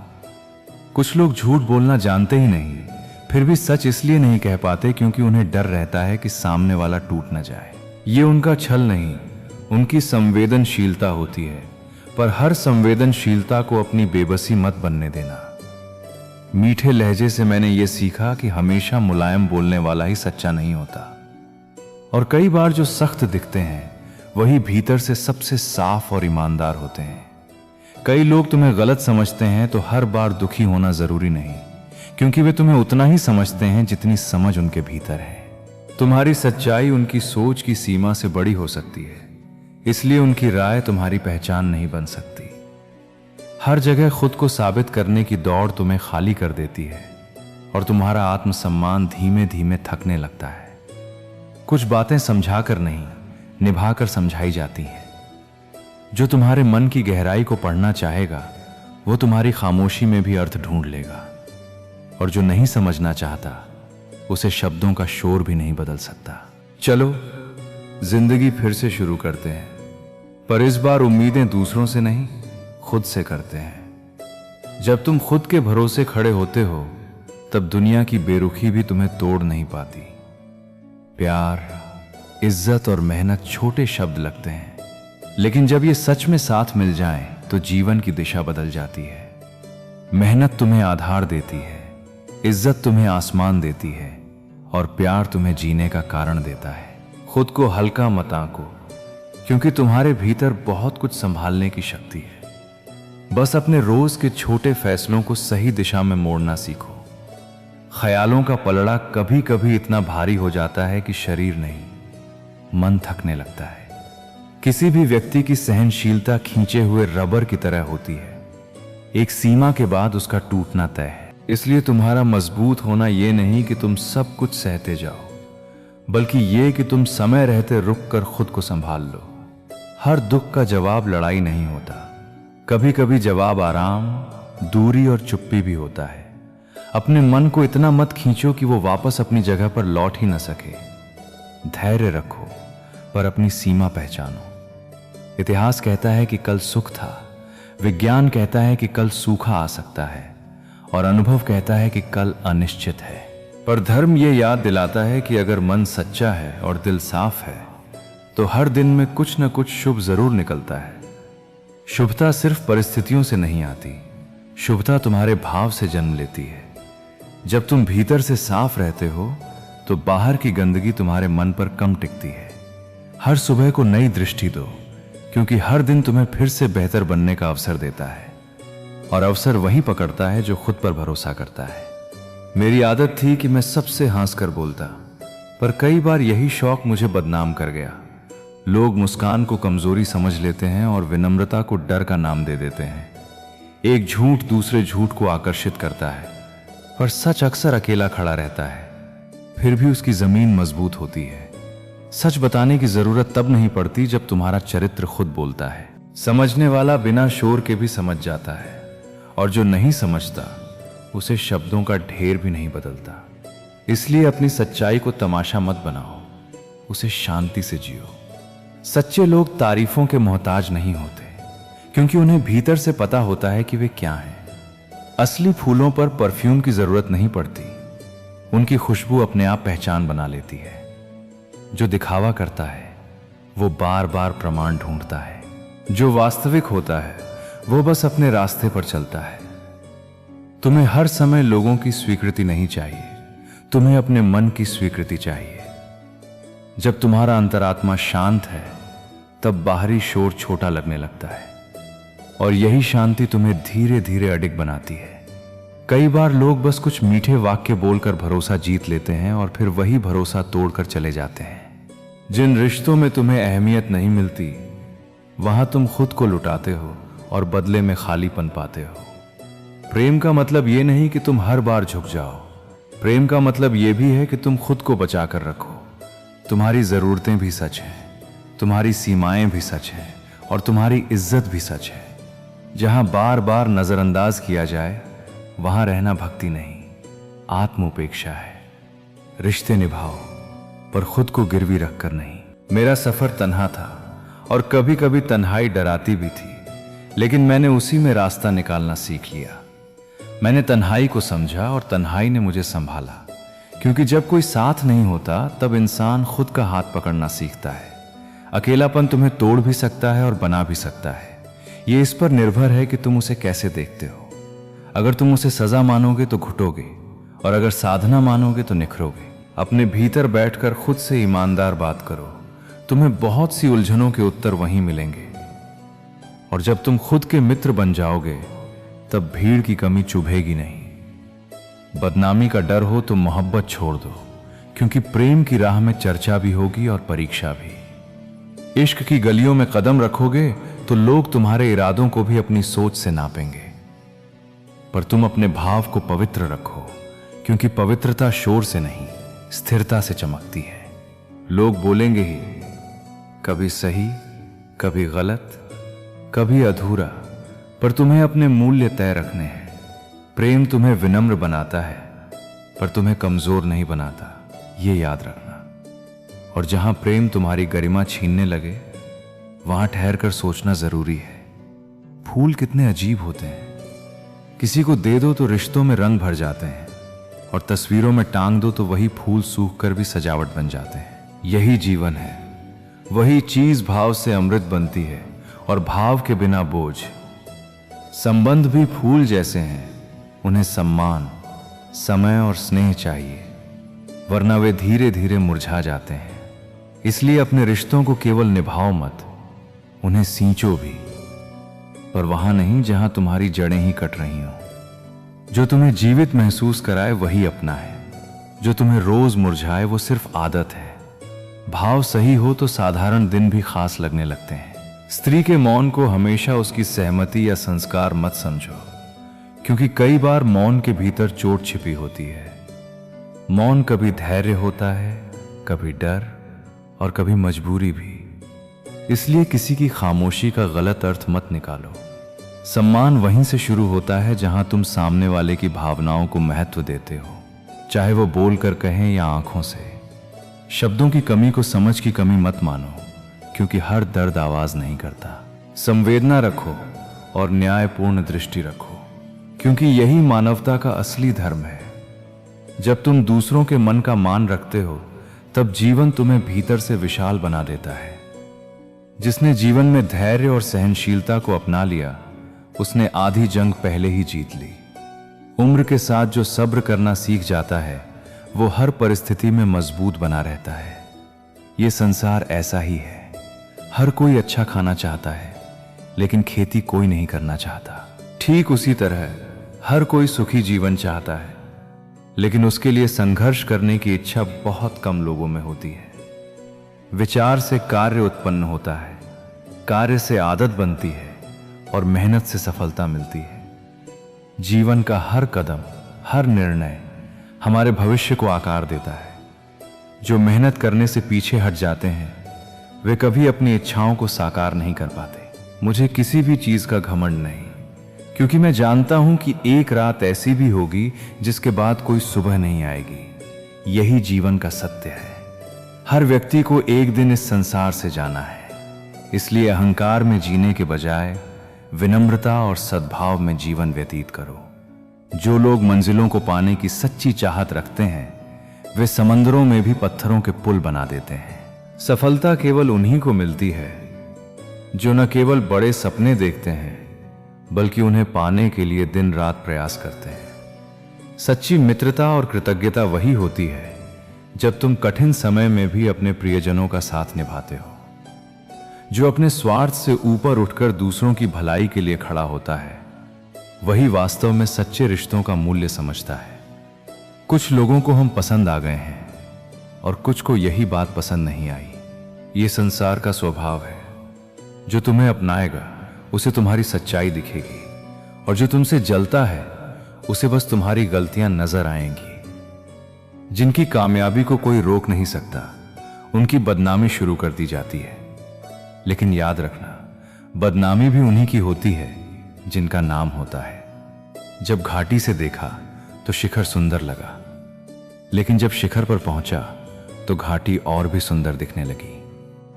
कुछ लोग झूठ बोलना जानते ही नहीं, फिर भी सच इसलिए नहीं कह पाते क्योंकि उन्हें डर रहता है कि सामने वाला टूट न जाए। ये उनका छल नहीं, उनकी संवेदनशीलता होती है। पर हर संवेदनशीलता को अपनी बेबसी मत बनने देना। मीठे लहजे से मैंने ये सीखा कि हमेशा मुलायम बोलने वाला ही सच्चा नहीं होता, और कई बार जो सख्त दिखते हैं वही भीतर से सबसे साफ और ईमानदार होते हैं। कई लोग तुम्हें गलत समझते हैं तो हर बार दुखी होना जरूरी नहीं, क्योंकि वे तुम्हें उतना ही समझते हैं जितनी समझ उनके भीतर है। तुम्हारी सच्चाई उनकी सोच की सीमा से बड़ी हो सकती है, इसलिए उनकी राय तुम्हारी पहचान नहीं बन सकती। हर जगह खुद को साबित करने की दौड़ तुम्हें खाली कर देती है और तुम्हारा आत्मसम्मान धीमे धीमे थकने लगता है। कुछ बातें समझाकर नहीं, निभाकर समझाई जाती हैं। जो तुम्हारे मन की गहराई को पढ़ना चाहेगा वो तुम्हारी खामोशी में भी अर्थ ढूंढ लेगा, और जो नहीं समझना चाहता उसे शब्दों का शोर भी नहीं बदल सकता। चलो जिंदगी फिर से शुरू करते हैं, पर इस बार उम्मीदें दूसरों से नहीं, खुद से करते हैं। जब तुम खुद के भरोसे खड़े होते हो तब दुनिया की बेरुखी भी तुम्हें तोड़ नहीं पाती। प्यार, इज्जत और मेहनत छोटे शब्द लगते हैं, लेकिन जब ये सच में साथ मिल जाएं तो जीवन की दिशा बदल जाती है। मेहनत तुम्हें आधार देती है, इज्जत तुम्हें आसमान देती है और प्यार तुम्हें जीने का कारण देता है। खुद को हल्का मत आंको, क्योंकि तुम्हारे भीतर बहुत कुछ संभालने की शक्ति है। बस अपने रोज के छोटे फैसलों को सही दिशा में मोड़ना सीखो। ख्यालों का पलड़ा कभी कभी इतना भारी हो जाता है कि शरीर नहीं, मन थकने लगता है। किसी भी व्यक्ति की सहनशीलता खींचे हुए रबर की तरह होती है, एक सीमा के बाद उसका टूटना तय है। इसलिए तुम्हारा मजबूत होना यह नहीं कि तुम सब कुछ सहते जाओ, बल्कि यह कि तुम समय रहते रुक कर खुद को संभाल लो। हर दुख का जवाब लड़ाई नहीं होता, कभी कभी जवाब आराम, दूरी और चुप्पी भी होता है। अपने मन को इतना मत खींचो कि वो वापस अपनी जगह पर लौट ही न सके। धैर्य रखो, पर अपनी सीमा पहचानो। इतिहास कहता है कि कल सुख था, विज्ञान कहता है कि कल सूखा आ सकता है, और अनुभव कहता है कि कल अनिश्चित है। पर धर्म यह याद दिलाता है कि अगर मन सच्चा है और दिल साफ है तो हर दिन में कुछ न कुछ शुभ जरूर निकलता है। शुभता सिर्फ परिस्थितियों से नहीं आती, शुभता तुम्हारे भाव से जन्म लेती है। जब तुम भीतर से साफ रहते हो तो बाहर की गंदगी तुम्हारे मन पर कम टिकती है। हर सुबह को नई दृष्टि दो, क्योंकि हर दिन तुम्हें फिर से बेहतर बनने का अवसर देता है, और अवसर वही पकड़ता है जो खुद पर भरोसा करता है। मेरी आदत थी कि मैं सबसे हंसकर बोलता, पर कई बार यही शौक मुझे बदनाम कर गया। लोग मुस्कान को कमजोरी समझ लेते हैं और विनम्रता को डर का नाम दे देते हैं। एक झूठ दूसरे झूठ को आकर्षित करता है, पर सच अक्सर अकेला खड़ा रहता है, फिर भी उसकी जमीन मजबूत होती है। सच बताने की जरूरत तब नहीं पड़ती जब तुम्हारा चरित्र खुद बोलता है। समझने वाला बिना शोर के भी समझ जाता है, और जो नहीं समझता उसे शब्दों का ढेर भी नहीं बदलता। इसलिए अपनी सच्चाई को तमाशा मत बनाओ, उसे शांति से जियो। सच्चे लोग तारीफों के मोहताज नहीं होते, क्योंकि उन्हें भीतर से पता होता है कि वे क्या हैं। असली फूलों पर परफ्यूम की जरूरत नहीं पड़ती, उनकी खुशबू अपने आप पहचान बना लेती है। जो दिखावा करता है वो बार बार प्रमाण ढूंढता है। जो वास्तविक होता है वो बस अपने रास्ते पर चलता है। तुम्हें हर समय लोगों की स्वीकृति नहीं चाहिए, तुम्हें अपने मन की स्वीकृति चाहिए। जब तुम्हारा अंतरात्मा शांत है तब बाहरी शोर छोटा लगने लगता है, और यही शांति तुम्हें धीरे धीरे अडिग बनाती है। कई बार लोग बस कुछ मीठे वाक्य बोलकर भरोसा जीत लेते हैं और फिर वही भरोसा तोड़कर चले जाते हैं। जिन रिश्तों में तुम्हें अहमियत नहीं मिलती वहां तुम खुद को लुटाते हो और बदले में खालीपन पाते हो। प्रेम का मतलब यह नहीं कि तुम हर बार झुक जाओ, प्रेम का मतलब यह भी है कि तुम खुद को बचा कर रखो। तुम्हारी जरूरतें भी सच हैं, तुम्हारी सीमाएं भी सच हैं, और तुम्हारी इज्जत भी सच है। जहां बार बार नजरअंदाज किया जाए वहां रहना भक्ति नहीं, आत्मोपेक्षा है। रिश्ते निभाओ पर खुद को गिरवी रखकर नहीं। मेरा सफर तन्हा था और कभी कभी तन्हाई डराती भी थी, लेकिन मैंने उसी में रास्ता निकालना सीख लिया। मैंने तन्हाई को समझा और तन्हाई ने मुझे संभाला, क्योंकि जब कोई साथ नहीं होता तब इंसान खुद का हाथ पकड़ना सीखता है। अकेलापन तुम्हें तोड़ भी सकता है और बना भी सकता है। यह इस पर निर्भर है कि तुम उसे कैसे देखते हो। अगर तुम उसे सजा मानोगे तो घुटोगे, और अगर साधना मानोगे तो निखरोगे। अपने भीतर बैठकर खुद से ईमानदार बात करो, तुम्हें बहुत सी उलझनों के उत्तर वहीं मिलेंगे। और जब तुम खुद के मित्र बन जाओगे तब भीड़ की कमी चुभेगी नहीं। बदनामी का डर हो तो मोहब्बत छोड़ दो, क्योंकि प्रेम की राह में चर्चा भी होगी और परीक्षा भी। इश्क की गलियों में कदम रखोगे तो लोग तुम्हारे इरादों को भी अपनी सोच से नापेंगे, पर तुम अपने भाव को पवित्र रखो, क्योंकि पवित्रता शोर से नहीं स्थिरता से चमकती है। लोग बोलेंगे ही, कभी सही, कभी गलत, कभी अधूरा, पर तुम्हें अपने मूल्य तय रखने हैं। प्रेम तुम्हें विनम्र बनाता है पर तुम्हें कमजोर नहीं बनाता, ये याद रखना। और जहां प्रेम तुम्हारी गरिमा छीनने लगे वहां ठहरकर सोचना जरूरी है। फूल कितने अजीब होते हैं, किसी को दे दो तो रिश्तों में रंग भर जाते हैं, और तस्वीरों में टांग दो तो वही फूल सूख कर भी सजावट बन जाते हैं। यही जीवन है, वही चीज भाव से अमृत बनती है और भाव के बिना बोझ। संबंध भी फूल जैसे हैं, उन्हें सम्मान, समय और स्नेह चाहिए, वरना वे धीरे धीरे मुरझा जाते हैं। इसलिए अपने रिश्तों को केवल निभाओ मत, उन्हें सींचो भी, पर वहां नहीं जहां तुम्हारी जड़ें ही कट रही हो। जो तुम्हें जीवित महसूस कराए वही अपना है, जो तुम्हें रोज मुरझाए वो सिर्फ आदत है। भाव सही हो तो साधारण दिन भी खास लगने लगते हैं। स्त्री के मौन को हमेशा उसकी सहमति या संस्कार मत समझो, क्योंकि कई बार मौन के भीतर चोट छिपी होती है। मौन कभी धैर्य होता है, कभी डर, और कभी मजबूरी भी। इसलिए किसी की खामोशी का गलत अर्थ मत निकालो। सम्मान वहीं से शुरू होता है जहां तुम सामने वाले की भावनाओं को महत्व देते हो, चाहे वो बोलकर कहें या आंखों से। शब्दों की कमी को समझ की कमी मत मानो, क्योंकि हर दर्द आवाज नहीं करता। संवेदना रखो और न्यायपूर्ण दृष्टि रखो, क्योंकि यही मानवता का असली धर्म है। जब तुम दूसरों के मन का मान रखते हो तब जीवन तुम्हें भीतर से विशाल बना देता है। जिसने जीवन में धैर्य और सहनशीलता को अपना लिया उसने आधी जंग पहले ही जीत ली। उम्र के साथ जो सब्र करना सीख जाता है वो हर परिस्थिति में मजबूत बना रहता है। ये संसार ऐसा ही है, हर कोई अच्छा खाना चाहता है लेकिन खेती कोई नहीं करना चाहता। ठीक उसी तरह हर कोई सुखी जीवन चाहता है, लेकिन उसके लिए संघर्ष करने की इच्छा बहुत कम लोगों में होती है। विचार से कार्य उत्पन्न होता है, कार्य से आदत बनती है और मेहनत से सफलता मिलती है। जीवन का हर कदम, हर निर्णय हमारे भविष्य को आकार देता है। जो मेहनत करने से पीछे हट जाते हैं वे कभी अपनी इच्छाओं को साकार नहीं कर पाते। मुझे किसी भी चीज का घमंड नहीं, क्योंकि मैं जानता हूं कि एक रात ऐसी भी होगी जिसके बाद कोई सुबह नहीं आएगी। यही जीवन का सत्य है। हर व्यक्ति को एक दिन इस संसार से जाना है, इसलिए अहंकार में जीने के बजाय विनम्रता और सद्भाव में जीवन व्यतीत करो। जो लोग मंजिलों को पाने की सच्ची चाहत रखते हैं वे समंदरों में भी पत्थरों के पुल बना देते हैं। सफलता केवल उन्हीं को मिलती है जो न केवल बड़े सपने देखते हैं बल्कि उन्हें पाने के लिए दिन रात प्रयास करते हैं। सच्ची मित्रता और कृतज्ञता वही होती है जब तुम कठिन समय में भी अपने प्रियजनों का साथ निभाते हो। जो अपने स्वार्थ से ऊपर उठकर दूसरों की भलाई के लिए खड़ा होता है वही वास्तव में सच्चे रिश्तों का मूल्य समझता है। कुछ लोगों को हम पसंद आ गए हैं और कुछ को यही बात पसंद नहीं आई। ये संसार का स्वभाव है। जो तुम्हें अपनाएगा उसे तुम्हारी सच्चाई दिखेगी और जो तुमसे जलता है उसे बस तुम्हारी गलतियां नजर आएंगी। जिनकी कामयाबी को कोई रोक नहीं सकता उनकी बदनामी शुरू कर दी जाती है। लेकिन याद रखना, बदनामी भी उन्हीं की होती है जिनका नाम होता है। जब घाटी से देखा तो शिखर सुंदर लगा, लेकिन जब शिखर पर पहुंचा तो घाटी और भी सुंदर दिखने लगी।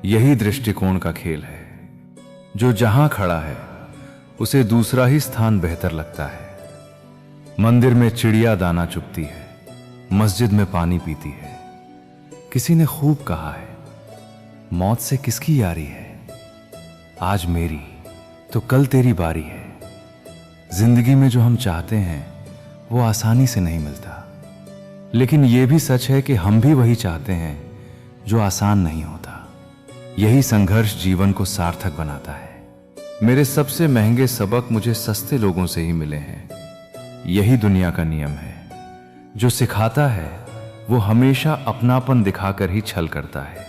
यही दृष्टिकोण का खेल है। जो जहां खड़ा है उसे दूसरा ही स्थान बेहतर लगता है। मंदिर में चिड़िया दाना चुगती है, मस्जिद में पानी पीती है। किसी ने खूब कहा है, मौत से किसकी यारी है, आज मेरी तो कल तेरी बारी है। जिंदगी में जो हम चाहते हैं वो आसानी से नहीं मिलता, लेकिन यह भी सच है कि हम भी वही चाहते हैं जो आसान नहीं होता। यही संघर्ष जीवन को सार्थक बनाता है। मेरे सबसे महंगे सबक मुझे सस्ते लोगों से ही मिले हैं। यही दुनिया का नियम है। जो सिखाता है वो हमेशा अपनापन दिखाकर ही छल करता है।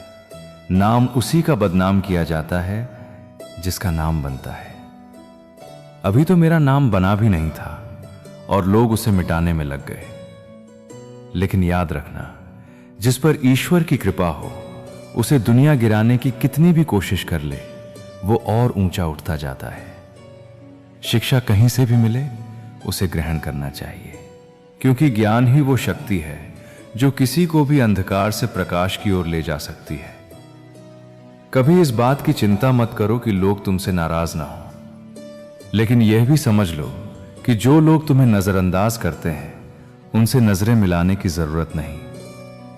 नाम उसी का बदनाम किया जाता है जिसका नाम बनता है। अभी तो मेरा नाम बना भी नहीं था और लोग उसे मिटाने में लग गए। लेकिन याद रखना, जिस पर ईश्वर की कृपा हो उसे दुनिया गिराने की कितनी भी कोशिश कर ले वो और ऊंचा उठता जाता है। शिक्षा कहीं से भी मिले उसे ग्रहण करना चाहिए, क्योंकि ज्ञान ही वो शक्ति है जो किसी को भी अंधकार से प्रकाश की ओर ले जा सकती है। कभी इस बात की चिंता मत करो कि लोग तुमसे नाराज ना हो, लेकिन यह भी समझ लो कि जो लोग तुम्हें नजरअंदाज करते हैं उनसे नजरें मिलाने की जरूरत नहीं।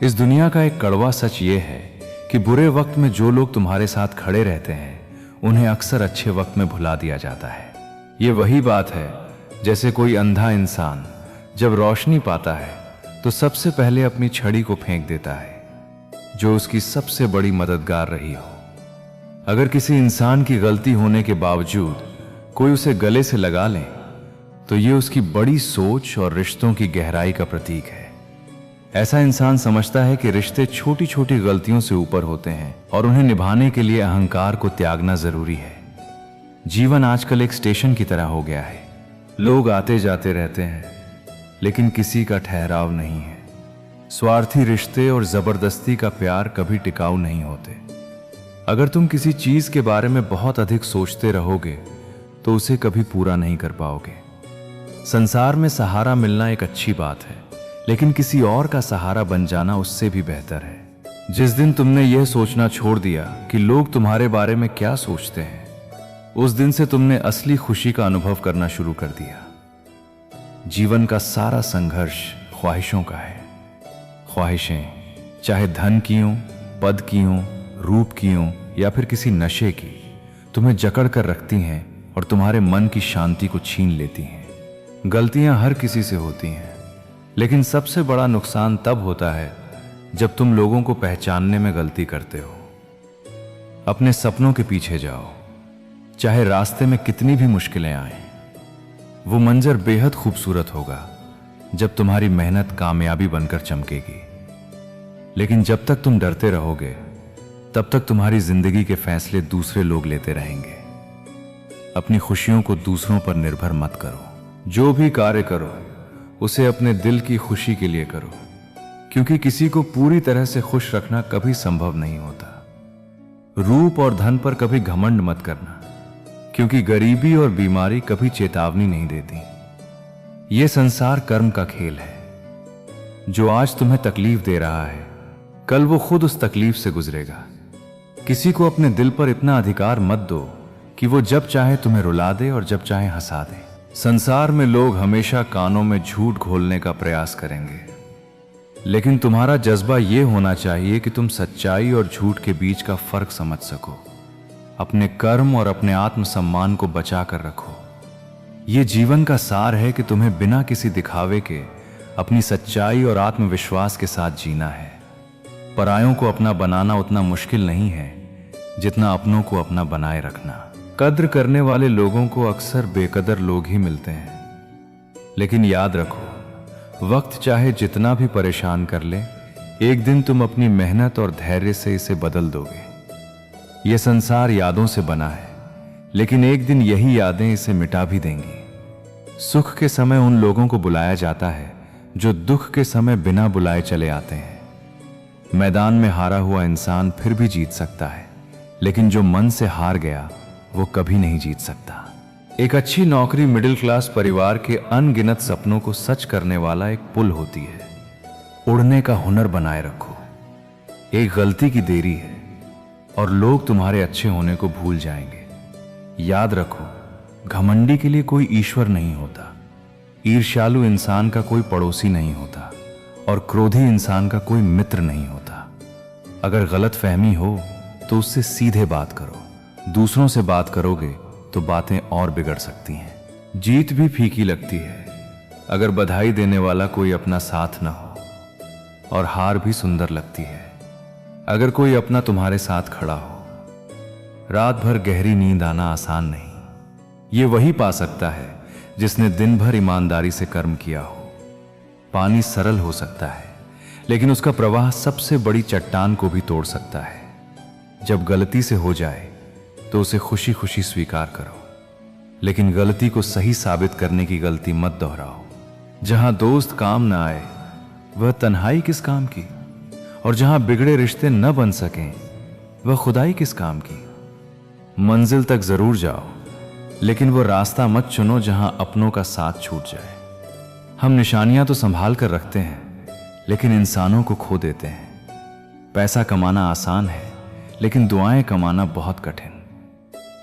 इस दुनिया का एक कड़वा सच ये है कि बुरे वक्त में जो लोग तुम्हारे साथ खड़े रहते हैं उन्हें अक्सर अच्छे वक्त में भुला दिया जाता है। ये वही बात है जैसे कोई अंधा इंसान जब रोशनी पाता है तो सबसे पहले अपनी छड़ी को फेंक देता है, जो उसकी सबसे बड़ी मददगार रही हो। अगर किसी इंसान की गलती होने के बावजूद कोई उसे गले से लगा ले तो ये उसकी बड़ी सोच और रिश्तों की गहराई का प्रतीक है। ऐसा इंसान समझता है कि रिश्ते छोटी छोटी गलतियों से ऊपर होते हैं और उन्हें निभाने के लिए अहंकार को त्यागना जरूरी है। जीवन आजकल एक स्टेशन की तरह हो गया है। लोग आते जाते रहते हैं लेकिन किसी का ठहराव नहीं है। स्वार्थी रिश्ते और जबरदस्ती का प्यार कभी टिकाऊ नहीं होते। अगर तुम किसी चीज के बारे में बहुत अधिक सोचते रहोगे तो उसे कभी पूरा नहीं कर पाओगे। संसार में सहारा मिलना एक अच्छी बात है, लेकिन किसी और का सहारा बन जाना उससे भी बेहतर है। जिस दिन तुमने यह सोचना छोड़ दिया कि लोग तुम्हारे बारे में क्या सोचते हैं, उस दिन से तुमने असली खुशी का अनुभव करना शुरू कर दिया। जीवन का सारा संघर्ष ख्वाहिशों का है। ख्वाहिशें चाहे धन की हों, पद की हों, रूप की हों या फिर किसी नशे की, तुम्हें जकड़ कर रखती हैं और तुम्हारे मन की शांति को छीन लेती हैं। गलतियां हर किसी से होती हैं, लेकिन सबसे बड़ा नुकसान तब होता है जब तुम लोगों को पहचानने में गलती करते हो। अपने सपनों के पीछे जाओ, चाहे रास्ते में कितनी भी मुश्किलें आएं। वो मंजर बेहद खूबसूरत होगा जब तुम्हारी मेहनत कामयाबी बनकर चमकेगी। लेकिन जब तक तुम डरते रहोगे तब तक तुम्हारी जिंदगी के फैसले दूसरे लोग लेते रहेंगे। अपनी खुशियों को दूसरों पर निर्भर मत करो। जो भी कार्य करो उसे अपने दिल की खुशी के लिए करो, क्योंकि किसी को पूरी तरह से खुश रखना कभी संभव नहीं होता। रूप और धन पर कभी घमंड मत करना, क्योंकि गरीबी और बीमारी कभी चेतावनी नहीं देती। यह संसार कर्म का खेल है। जो आज तुम्हें तकलीफ दे रहा है कल वो खुद उस तकलीफ से गुजरेगा। किसी को अपने दिल पर इतना अधिकार मत दो कि वो जब चाहे तुम्हें रुला दे और जब चाहे हंसा दे। संसार में लोग हमेशा कानों में झूठ घोलने का प्रयास करेंगे, लेकिन तुम्हारा जज्बा यह होना चाहिए कि तुम सच्चाई और झूठ के बीच का फर्क समझ सको, अपने कर्म और अपने आत्मसम्मान को बचा कर रखो। यह जीवन का सार है कि तुम्हें बिना किसी दिखावे के अपनी सच्चाई और आत्मविश्वास के साथ जीना है। परायों को अपना बनाना उतना मुश्किल नहीं है जितना अपनों को अपना बनाए रखना। कद्र करने वाले लोगों को अक्सर बेकदर लोग ही मिलते हैं, लेकिन याद रखो, वक्त चाहे जितना भी परेशान कर ले, एक दिन तुम अपनी मेहनत और धैर्य से इसे बदल दोगे। यह संसार यादों से बना है, लेकिन एक दिन यही यादें इसे मिटा भी देंगी। सुख के समय उन लोगों को बुलाया जाता है जो दुख के समय बिना बुलाए चले आते हैं। मैदान में हारा हुआ इंसान फिर भी जीत सकता है, लेकिन जो मन से हार गया वो कभी नहीं जीत सकता। एक अच्छी नौकरी मिडिल क्लास परिवार के अनगिनत सपनों को सच करने वाला एक पुल होती है। उड़ने का हुनर बनाए रखो। एक गलती की देरी है और लोग तुम्हारे अच्छे होने को भूल जाएंगे। याद रखो, घमंडी के लिए कोई ईश्वर नहीं होता, ईर्ष्यालु इंसान का कोई पड़ोसी नहीं होता और क्रोधी इंसान का कोई मित्र नहीं होता। अगर गलत फहमी हो तो उससे सीधे बात करो। दूसरों से बात करोगे तो बातें और बिगड़ सकती हैं। जीत भी फीकी लगती है अगर बधाई देने वाला कोई अपना साथ न हो, और हार भी सुंदर लगती है अगर कोई अपना तुम्हारे साथ खड़ा हो। रात भर गहरी नींद आना आसान नहीं, ये वही पा सकता है जिसने दिन भर ईमानदारी से कर्म किया हो। पानी सरल हो सकता है, लेकिन उसका प्रवाह सबसे बड़ी चट्टान को भी तोड़ सकता है। जब गलती से हो जाए तो उसे खुशी खुशी स्वीकार करो, लेकिन गलती को सही साबित करने की गलती मत दोहराओ। जहां दोस्त काम न आए वह तन्हाई किस काम की, और जहां बिगड़े रिश्ते न बन सकें वह खुदाई किस काम की। मंजिल तक जरूर जाओ, लेकिन वो रास्ता मत चुनो जहां अपनों का साथ छूट जाए। हम निशानियां तो संभाल कर रखते हैं, लेकिन इंसानों को खो देते हैं। पैसा कमाना आसान है, लेकिन दुआएं कमाना बहुत कठिन,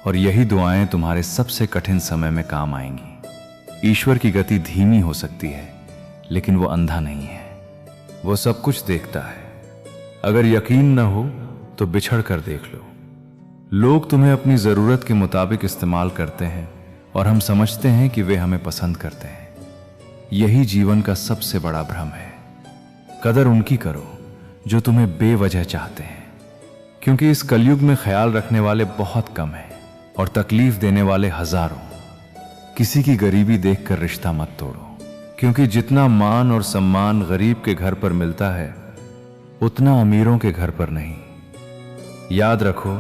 और यही दुआएं तुम्हारे सबसे कठिन समय में काम आएंगी। ईश्वर की गति धीमी हो सकती है, लेकिन वो अंधा नहीं है, वो सब कुछ देखता है। अगर यकीन न हो तो बिछड़ कर देख लो। लोग तुम्हें अपनी जरूरत के मुताबिक इस्तेमाल करते हैं और हम समझते हैं कि वे हमें पसंद करते हैं। यही जीवन का सबसे बड़ा भ्रम है। कदर उनकी करो जो तुम्हें बेवजह चाहते हैं, क्योंकि इस कलयुग में ख्याल रखने वाले बहुत कम हैं और तकलीफ देने वाले हजारों। किसी की गरीबी देखकर रिश्ता मत तोड़ो, क्योंकि जितना मान और सम्मान गरीब के घर पर मिलता है उतना अमीरों के घर पर नहीं। याद रखो,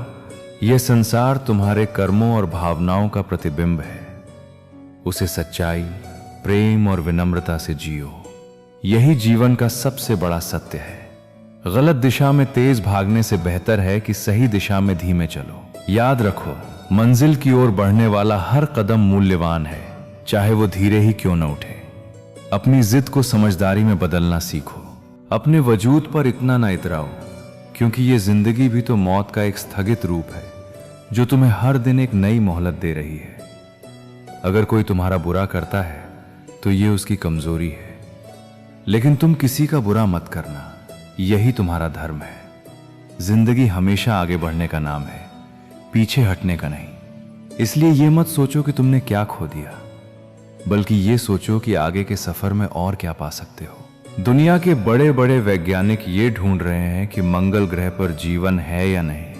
यह संसार तुम्हारे कर्मों और भावनाओं का प्रतिबिंब है। उसे सच्चाई, प्रेम और विनम्रता से जियो। यही जीवन का सबसे बड़ा सत्य है। गलत दिशा में तेज भागने से बेहतर है कि सही दिशा में धीमे चलो। याद रखो, मंजिल की ओर बढ़ने वाला हर कदम मूल्यवान है, चाहे वो धीरे ही क्यों न उठे। अपनी जिद को समझदारी में बदलना सीखो। अपने वजूद पर इतना ना इतराओ, क्योंकि ये जिंदगी भी तो मौत का एक स्थगित रूप है जो तुम्हें हर दिन एक नई मोहलत दे रही है। अगर कोई तुम्हारा बुरा करता है तो ये उसकी कमजोरी है, लेकिन तुम किसी का बुरा मत करना, यही तुम्हारा धर्म है। जिंदगी हमेशा आगे बढ़ने का नाम है, पीछे हटने का नहीं। इसलिए ये मत सोचो कि तुमने क्या खो दिया, बल्कि ये सोचो कि आगे के सफर में और क्या पा सकते हो। दुनिया के बड़े बड़े वैज्ञानिक ये ढूंढ रहे हैं कि मंगल ग्रह पर जीवन है या नहीं,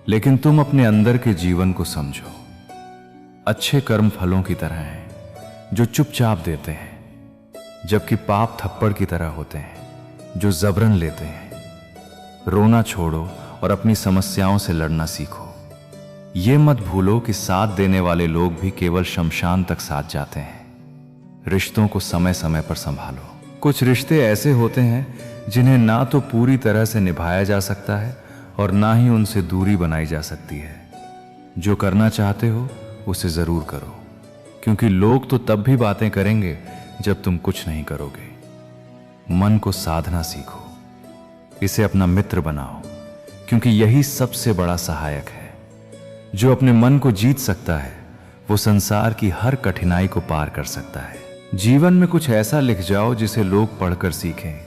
लेकिन तुम अपने अंदर के जीवन को समझो। अच्छे कर्म फलों की तरह हैं जो चुपचाप देते हैं, जबकि पाप थप्पड़ की तरह होते हैं जो जबरन लेते हैं। रोना छोड़ो और अपनी समस्याओं से लड़ना सीखो। ये मत भूलो कि साथ देने वाले लोग भी केवल शमशान तक साथ जाते हैं। रिश्तों को समय समय पर संभालो। कुछ रिश्ते ऐसे होते हैं जिन्हें ना तो पूरी तरह से निभाया जा सकता है और ना ही उनसे दूरी बनाई जा सकती है। जो करना चाहते हो उसे जरूर करो, क्योंकि लोग तो तब भी बातें करेंगे जब तुम कुछ नहीं करोगे। मन को साधना सीखो, इसे अपना मित्र बनाओ, क्योंकि यही सबसे बड़ा सहायक है। जो अपने मन को जीत सकता है वो संसार की हर कठिनाई को पार कर सकता है। जीवन में कुछ ऐसा लिख जाओ जिसे लोग पढ़कर सीखें,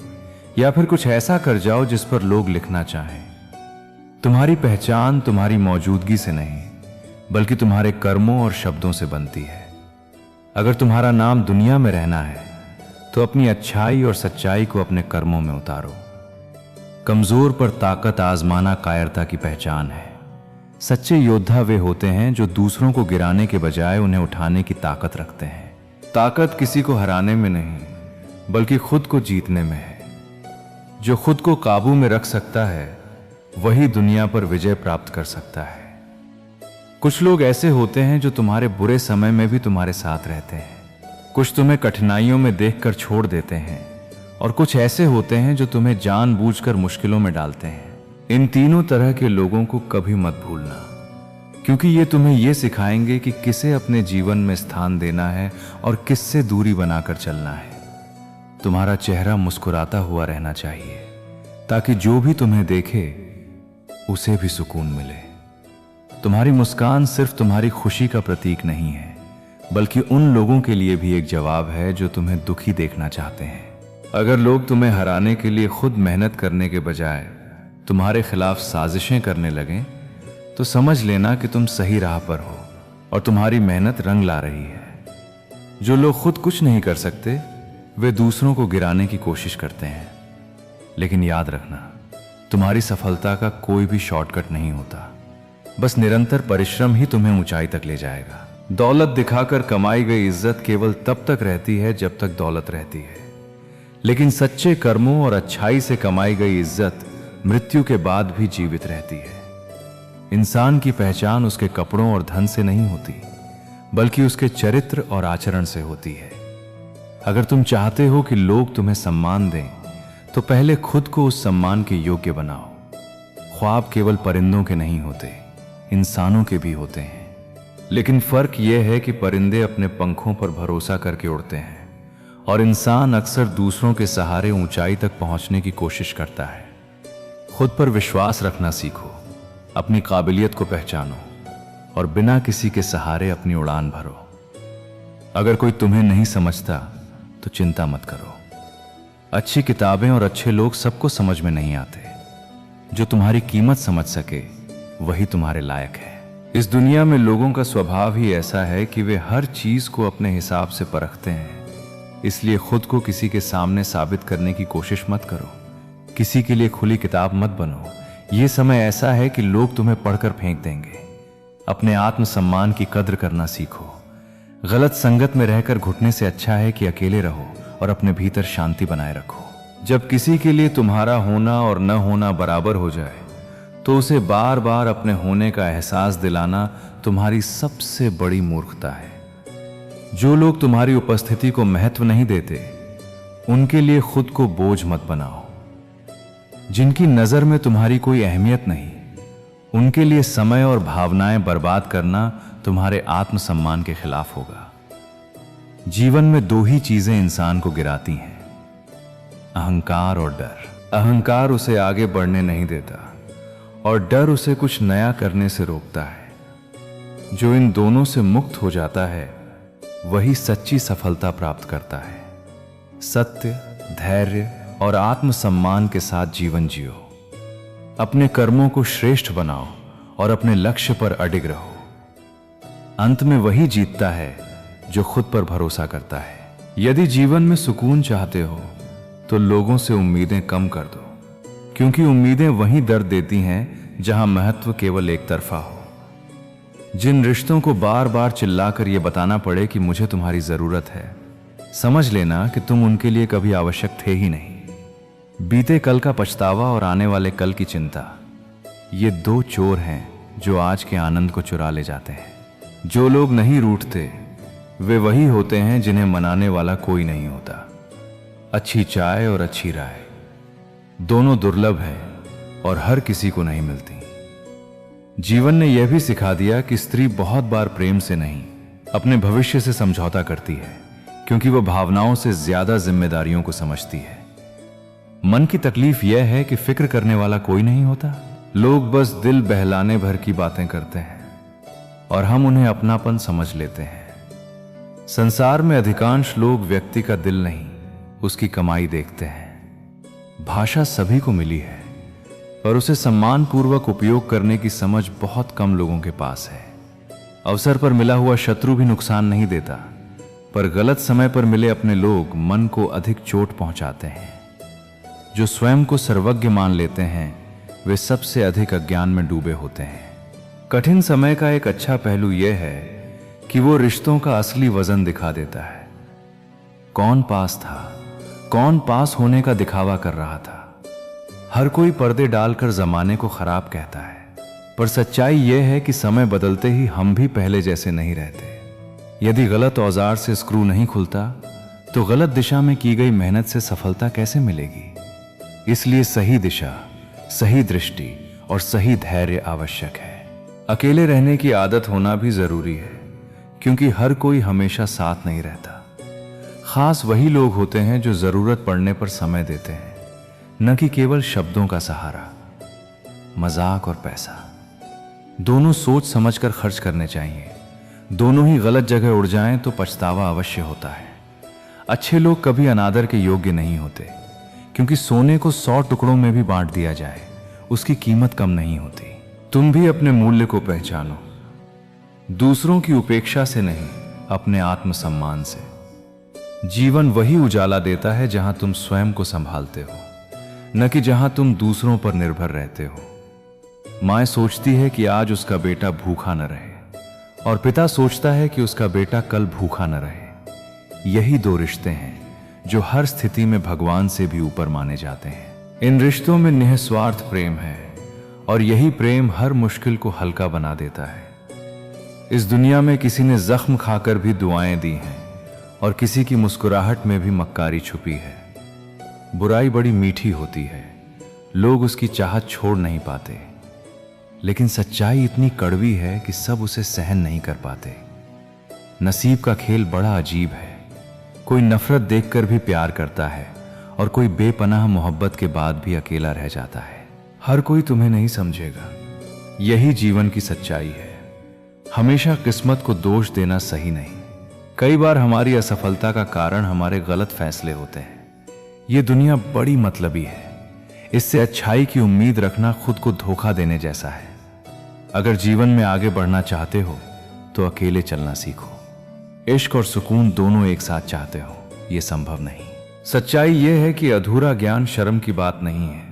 या फिर कुछ ऐसा कर जाओ जिस पर लोग लिखना चाहें। तुम्हारी पहचान तुम्हारी मौजूदगी से नहीं, बल्कि तुम्हारे कर्मों और शब्दों से बनती है। अगर तुम्हारा नाम दुनिया में रहना है तो अपनी अच्छाई और सच्चाई को अपने कर्मों में उतारो। कमजोर पर ताकत आजमाना कायरता की पहचान है। सच्चे योद्धा वे होते हैं जो दूसरों को गिराने के बजाय उन्हें उठाने की ताकत रखते हैं। ताकत किसी को हराने में नहीं, बल्कि खुद को जीतने में है। जो खुद को काबू में रख सकता है वही दुनिया पर विजय प्राप्त कर सकता है। कुछ लोग ऐसे होते हैं जो तुम्हारे बुरे समय में भी तुम्हारे साथ रहते हैं। कुछ तुम्हें कठिनाइयों में देखकर छोड़ देते हैं, और कुछ ऐसे होते हैं जो तुम्हें जानबूझकर मुश्किलों में डालते हैं। इन तीनों तरह के लोगों को कभी मत भूलना, क्योंकि ये तुम्हें ये सिखाएंगे कि किसे अपने जीवन में स्थान देना है और किससे दूरी बनाकर चलना है। तुम्हारा चेहरा मुस्कुराता हुआ रहना चाहिए, ताकि जो भी तुम्हें देखे उसे भी सुकून मिले। तुम्हारी मुस्कान सिर्फ तुम्हारी खुशी का प्रतीक नहीं है, बल्कि उन लोगों के लिए भी एक जवाब है जो तुम्हें दुखी देखना चाहते हैं। अगर लोग तुम्हें हराने के लिए खुद मेहनत करने के बजाय तुम्हारे खिलाफ साजिशें करने लगें, तो समझ लेना कि तुम सही राह पर हो और तुम्हारी मेहनत रंग ला रही है। जो लोग खुद कुछ नहीं कर सकते वे दूसरों को गिराने की कोशिश करते हैं, लेकिन याद रखना, तुम्हारी सफलता का कोई भी शॉर्टकट नहीं होता। बस निरंतर परिश्रम ही तुम्हें ऊंचाई तक ले जाएगा। दौलत दिखाकर कमाई गई इज्जत केवल तब तक रहती है जब तक दौलत रहती है, लेकिन सच्चे कर्मों और अच्छाई से कमाई गई इज्जत मृत्यु के बाद भी जीवित रहती है। इंसान की पहचान उसके कपड़ों और धन से नहीं होती, बल्कि उसके चरित्र और आचरण से होती है। अगर तुम चाहते हो कि लोग तुम्हें सम्मान दें, तो पहले खुद को उस सम्मान के योग्य बनाओ। ख्वाब केवल परिंदों के नहीं होते, इंसानों के भी होते हैं। लेकिन फर्क यह है कि परिंदे अपने पंखों पर भरोसा करके उड़ते हैं, और इंसान अक्सर दूसरों के सहारे ऊंचाई तक पहुंचने की कोशिश करता है। खुद पर विश्वास रखना सीखो, अपनी काबिलियत को पहचानो, और बिना किसी के सहारे अपनी उड़ान भरो। अगर कोई तुम्हें नहीं समझता तो चिंता मत करो। अच्छी किताबें और अच्छे लोग सबको समझ में नहीं आते। जो तुम्हारी कीमत समझ सके वही तुम्हारे लायक है। इस दुनिया में लोगों का स्वभाव ही ऐसा है कि वे हर चीज को अपने हिसाब से परखते हैं। इसलिए खुद को किसी के सामने साबित करने की कोशिश मत करो। किसी के लिए खुली किताब मत बनो। यह समय ऐसा है कि लोग तुम्हें पढ़कर फेंक देंगे। अपने आत्मसम्मान की कद्र करना सीखो। गलत संगत में रहकर घुटने से अच्छा है कि अकेले रहो और अपने भीतर शांति बनाए रखो। जब किसी के लिए तुम्हारा होना और न होना बराबर हो जाए, तो उसे बार बार अपने होने का एहसास दिलाना तुम्हारी सबसे बड़ी मूर्खता है। जो लोग तुम्हारी उपस्थिति को महत्व नहीं देते, उनके लिए खुद को बोझ मत बनाओ। जिनकी नजर में तुम्हारी कोई अहमियत नहीं, उनके लिए समय और भावनाएं बर्बाद करना तुम्हारे आत्मसम्मान के खिलाफ होगा। जीवन में दो ही चीजें इंसान को गिराती हैं, अहंकार और डर। अहंकार उसे आगे बढ़ने नहीं देता और डर उसे कुछ नया करने से रोकता है। जो इन दोनों से मुक्त हो जाता है वही सच्ची सफलता प्राप्त करता है। सत्य, धैर्य और आत्मसम्मान के साथ जीवन जियो। अपने कर्मों को श्रेष्ठ बनाओ और अपने लक्ष्य पर अडिग रहो। अंत में वही जीतता है जो खुद पर भरोसा करता है। यदि जीवन में सुकून चाहते हो तो लोगों से उम्मीदें कम कर दो, क्योंकि उम्मीदें वही दर्द देती हैं जहां महत्व केवल एक तरफा हो। जिन रिश्तों को बार बार चिल्लाकर यह बताना पड़े कि मुझे तुम्हारी जरूरत है, समझ लेना कि तुम उनके लिए कभी आवश्यक थे ही नहीं। बीते कल का पछतावा और आने वाले कल की चिंता, ये दो चोर हैं जो आज के आनंद को चुरा ले जाते हैं। जो लोग नहीं रूठते वे वही होते हैं जिन्हें मनाने वाला कोई नहीं होता। अच्छी चाय और अच्छी राय दोनों दुर्लभ हैं और हर किसी को नहीं मिलती। जीवन ने यह भी सिखा दिया कि स्त्री बहुत बार प्रेम से नहीं, अपने भविष्य से समझौता करती है, क्योंकि वह भावनाओं से ज्यादा जिम्मेदारियों को समझती है। मन की तकलीफ यह है कि फिक्र करने वाला कोई नहीं होता। लोग बस दिल बहलाने भर की बातें करते हैं और हम उन्हें अपनापन समझ लेते हैं। संसार में अधिकांश लोग व्यक्ति का दिल नहीं, उसकी कमाई देखते हैं। भाषा सभी को मिली है, पर उसे सम्मानपूर्वक उपयोग करने की समझ बहुत कम लोगों के पास है। अवसर पर मिला हुआ शत्रु भी नुकसान नहीं देता, पर गलत समय पर मिले अपने लोग मन को अधिक चोट पहुंचाते हैं। जो स्वयं को सर्वज्ञ मान लेते हैं वे सबसे अधिक अज्ञान में डूबे होते हैं। कठिन समय का एक अच्छा पहलू यह है कि वो रिश्तों का असली वजन दिखा देता है। कौन पास था, कौन पास होने का दिखावा कर रहा था। हर कोई पर्दे डालकर जमाने को खराब कहता है, पर सच्चाई यह है कि समय बदलते ही हम भी पहले जैसे नहीं रहते। यदि गलत औजार से स्क्रू नहीं खुलता तो गलत दिशा में की गई मेहनत से सफलता कैसे मिलेगी। इसलिए सही दिशा, सही दृष्टि और सही धैर्य आवश्यक है। अकेले रहने की आदत होना भी जरूरी है, क्योंकि हर कोई हमेशा साथ नहीं रहता। खास वही लोग होते हैं जो जरूरत पड़ने पर समय देते हैं, न कि केवल शब्दों का सहारा। मजाक और पैसा दोनों सोच समझकर खर्च करने चाहिए। दोनों ही गलत जगह उड़ जाएं तो पछतावा अवश्य होता है। अच्छे लोग कभी अनादर के योग्य नहीं होते, क्योंकि सोने को 100 टुकड़ों में भी बांट दिया जाए उसकी कीमत कम नहीं होती। तुम भी अपने मूल्य को पहचानो, दूसरों की उपेक्षा से नहीं, अपने आत्मसम्मान से। जीवन वही उजाला देता है जहां तुम स्वयं को संभालते हो, न कि जहां तुम दूसरों पर निर्भर रहते हो। माँ सोचती है कि आज उसका बेटा भूखा न रहे, और पिता सोचता है कि उसका बेटा कल भूखा न रहे। यही दो रिश्ते हैं जो हर स्थिति में भगवान से भी ऊपर माने जाते हैं। इन रिश्तों में निस्वार्थ प्रेम है, और यही प्रेम हर मुश्किल को हल्का बना देता है। इस दुनिया में किसी ने जख्म खाकर भी दुआएं दी हैं, और किसी की मुस्कुराहट में भी मक्कारी छुपी है। बुराई बड़ी मीठी होती है, लोग उसकी चाहत छोड़ नहीं पाते, लेकिन सच्चाई इतनी कड़वी है कि सब उसे सहन नहीं कर पाते। नसीब का खेल बड़ा अजीब है। कोई नफरत देखकर भी प्यार करता है, और कोई बेपनाह मोहब्बत के बाद भी अकेला रह जाता है। हर कोई तुम्हें नहीं समझेगा, यही जीवन की सच्चाई है। हमेशा किस्मत को दोष देना सही नहीं। कई बार हमारी असफलता का कारण हमारे गलत फैसले होते हैं। ये दुनिया बड़ी मतलबी है, इससे अच्छाई की उम्मीद रखना खुद को धोखा देने जैसा है। अगर जीवन में आगे बढ़ना चाहते हो तो अकेले चलना सीखो। इश्क और सुकून दोनों एक साथ चाहते हो, यह संभव नहीं। सच्चाई यह है कि अधूरा ज्ञान शर्म की बात नहीं है,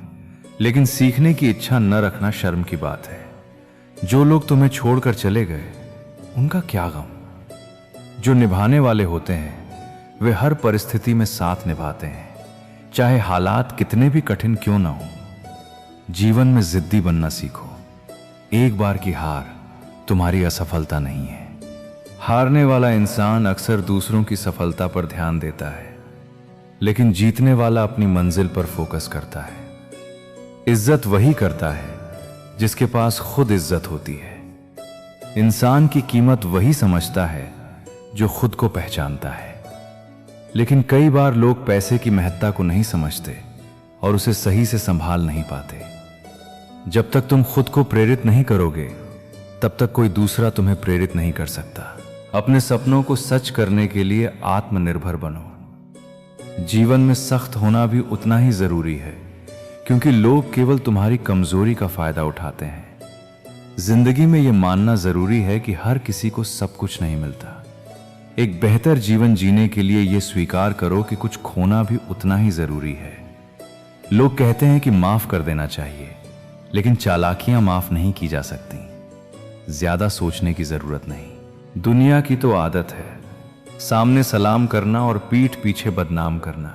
लेकिन सीखने की इच्छा न रखना शर्म की बात है। जो लोग तुम्हें छोड़कर चले गए उनका क्या गम। जो निभाने वाले होते हैं वे हर परिस्थिति में साथ निभाते हैं, चाहे हालात कितने भी कठिन क्यों ना हो। जीवन में जिद्दी बनना सीखो। एक बार की हार तुम्हारी असफलता नहीं है। हारने वाला इंसान अक्सर दूसरों की सफलता पर ध्यान देता है, लेकिन जीतने वाला अपनी मंजिल पर फोकस करता है। इज्जत वही करता है जिसके पास खुद इज्जत होती है। इंसान की कीमत वही समझता है जो खुद को पहचानता है। लेकिन कई बार लोग पैसे की महत्ता को नहीं समझते और उसे सही से संभाल नहीं पाते। जब तक तुम खुद को प्रेरित नहीं करोगे, तब तक कोई दूसरा तुम्हें प्रेरित नहीं कर सकता। अपने सपनों को सच करने के लिए आत्मनिर्भर बनो। जीवन में सख्त होना भी उतना ही जरूरी है, क्योंकि लोग केवल तुम्हारी कमजोरी का फायदा उठाते हैं। जिंदगी में यह मानना जरूरी है कि हर किसी को सब कुछ नहीं मिलता। एक बेहतर जीवन जीने के लिए यह स्वीकार करो कि कुछ खोना भी उतना ही जरूरी है। लोग कहते हैं कि माफ कर देना चाहिए, लेकिन चालाकियां माफ नहीं की जा सकती। ज्यादा सोचने की जरूरत नहीं। दुनिया की तो आदत है सामने सलाम करना और पीठ पीछे बदनाम करना।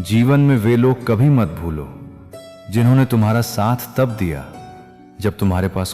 जीवन में वे लोग कभी मत भूलो जिन्होंने तुम्हारा साथ तब दिया जब तुम्हारे पास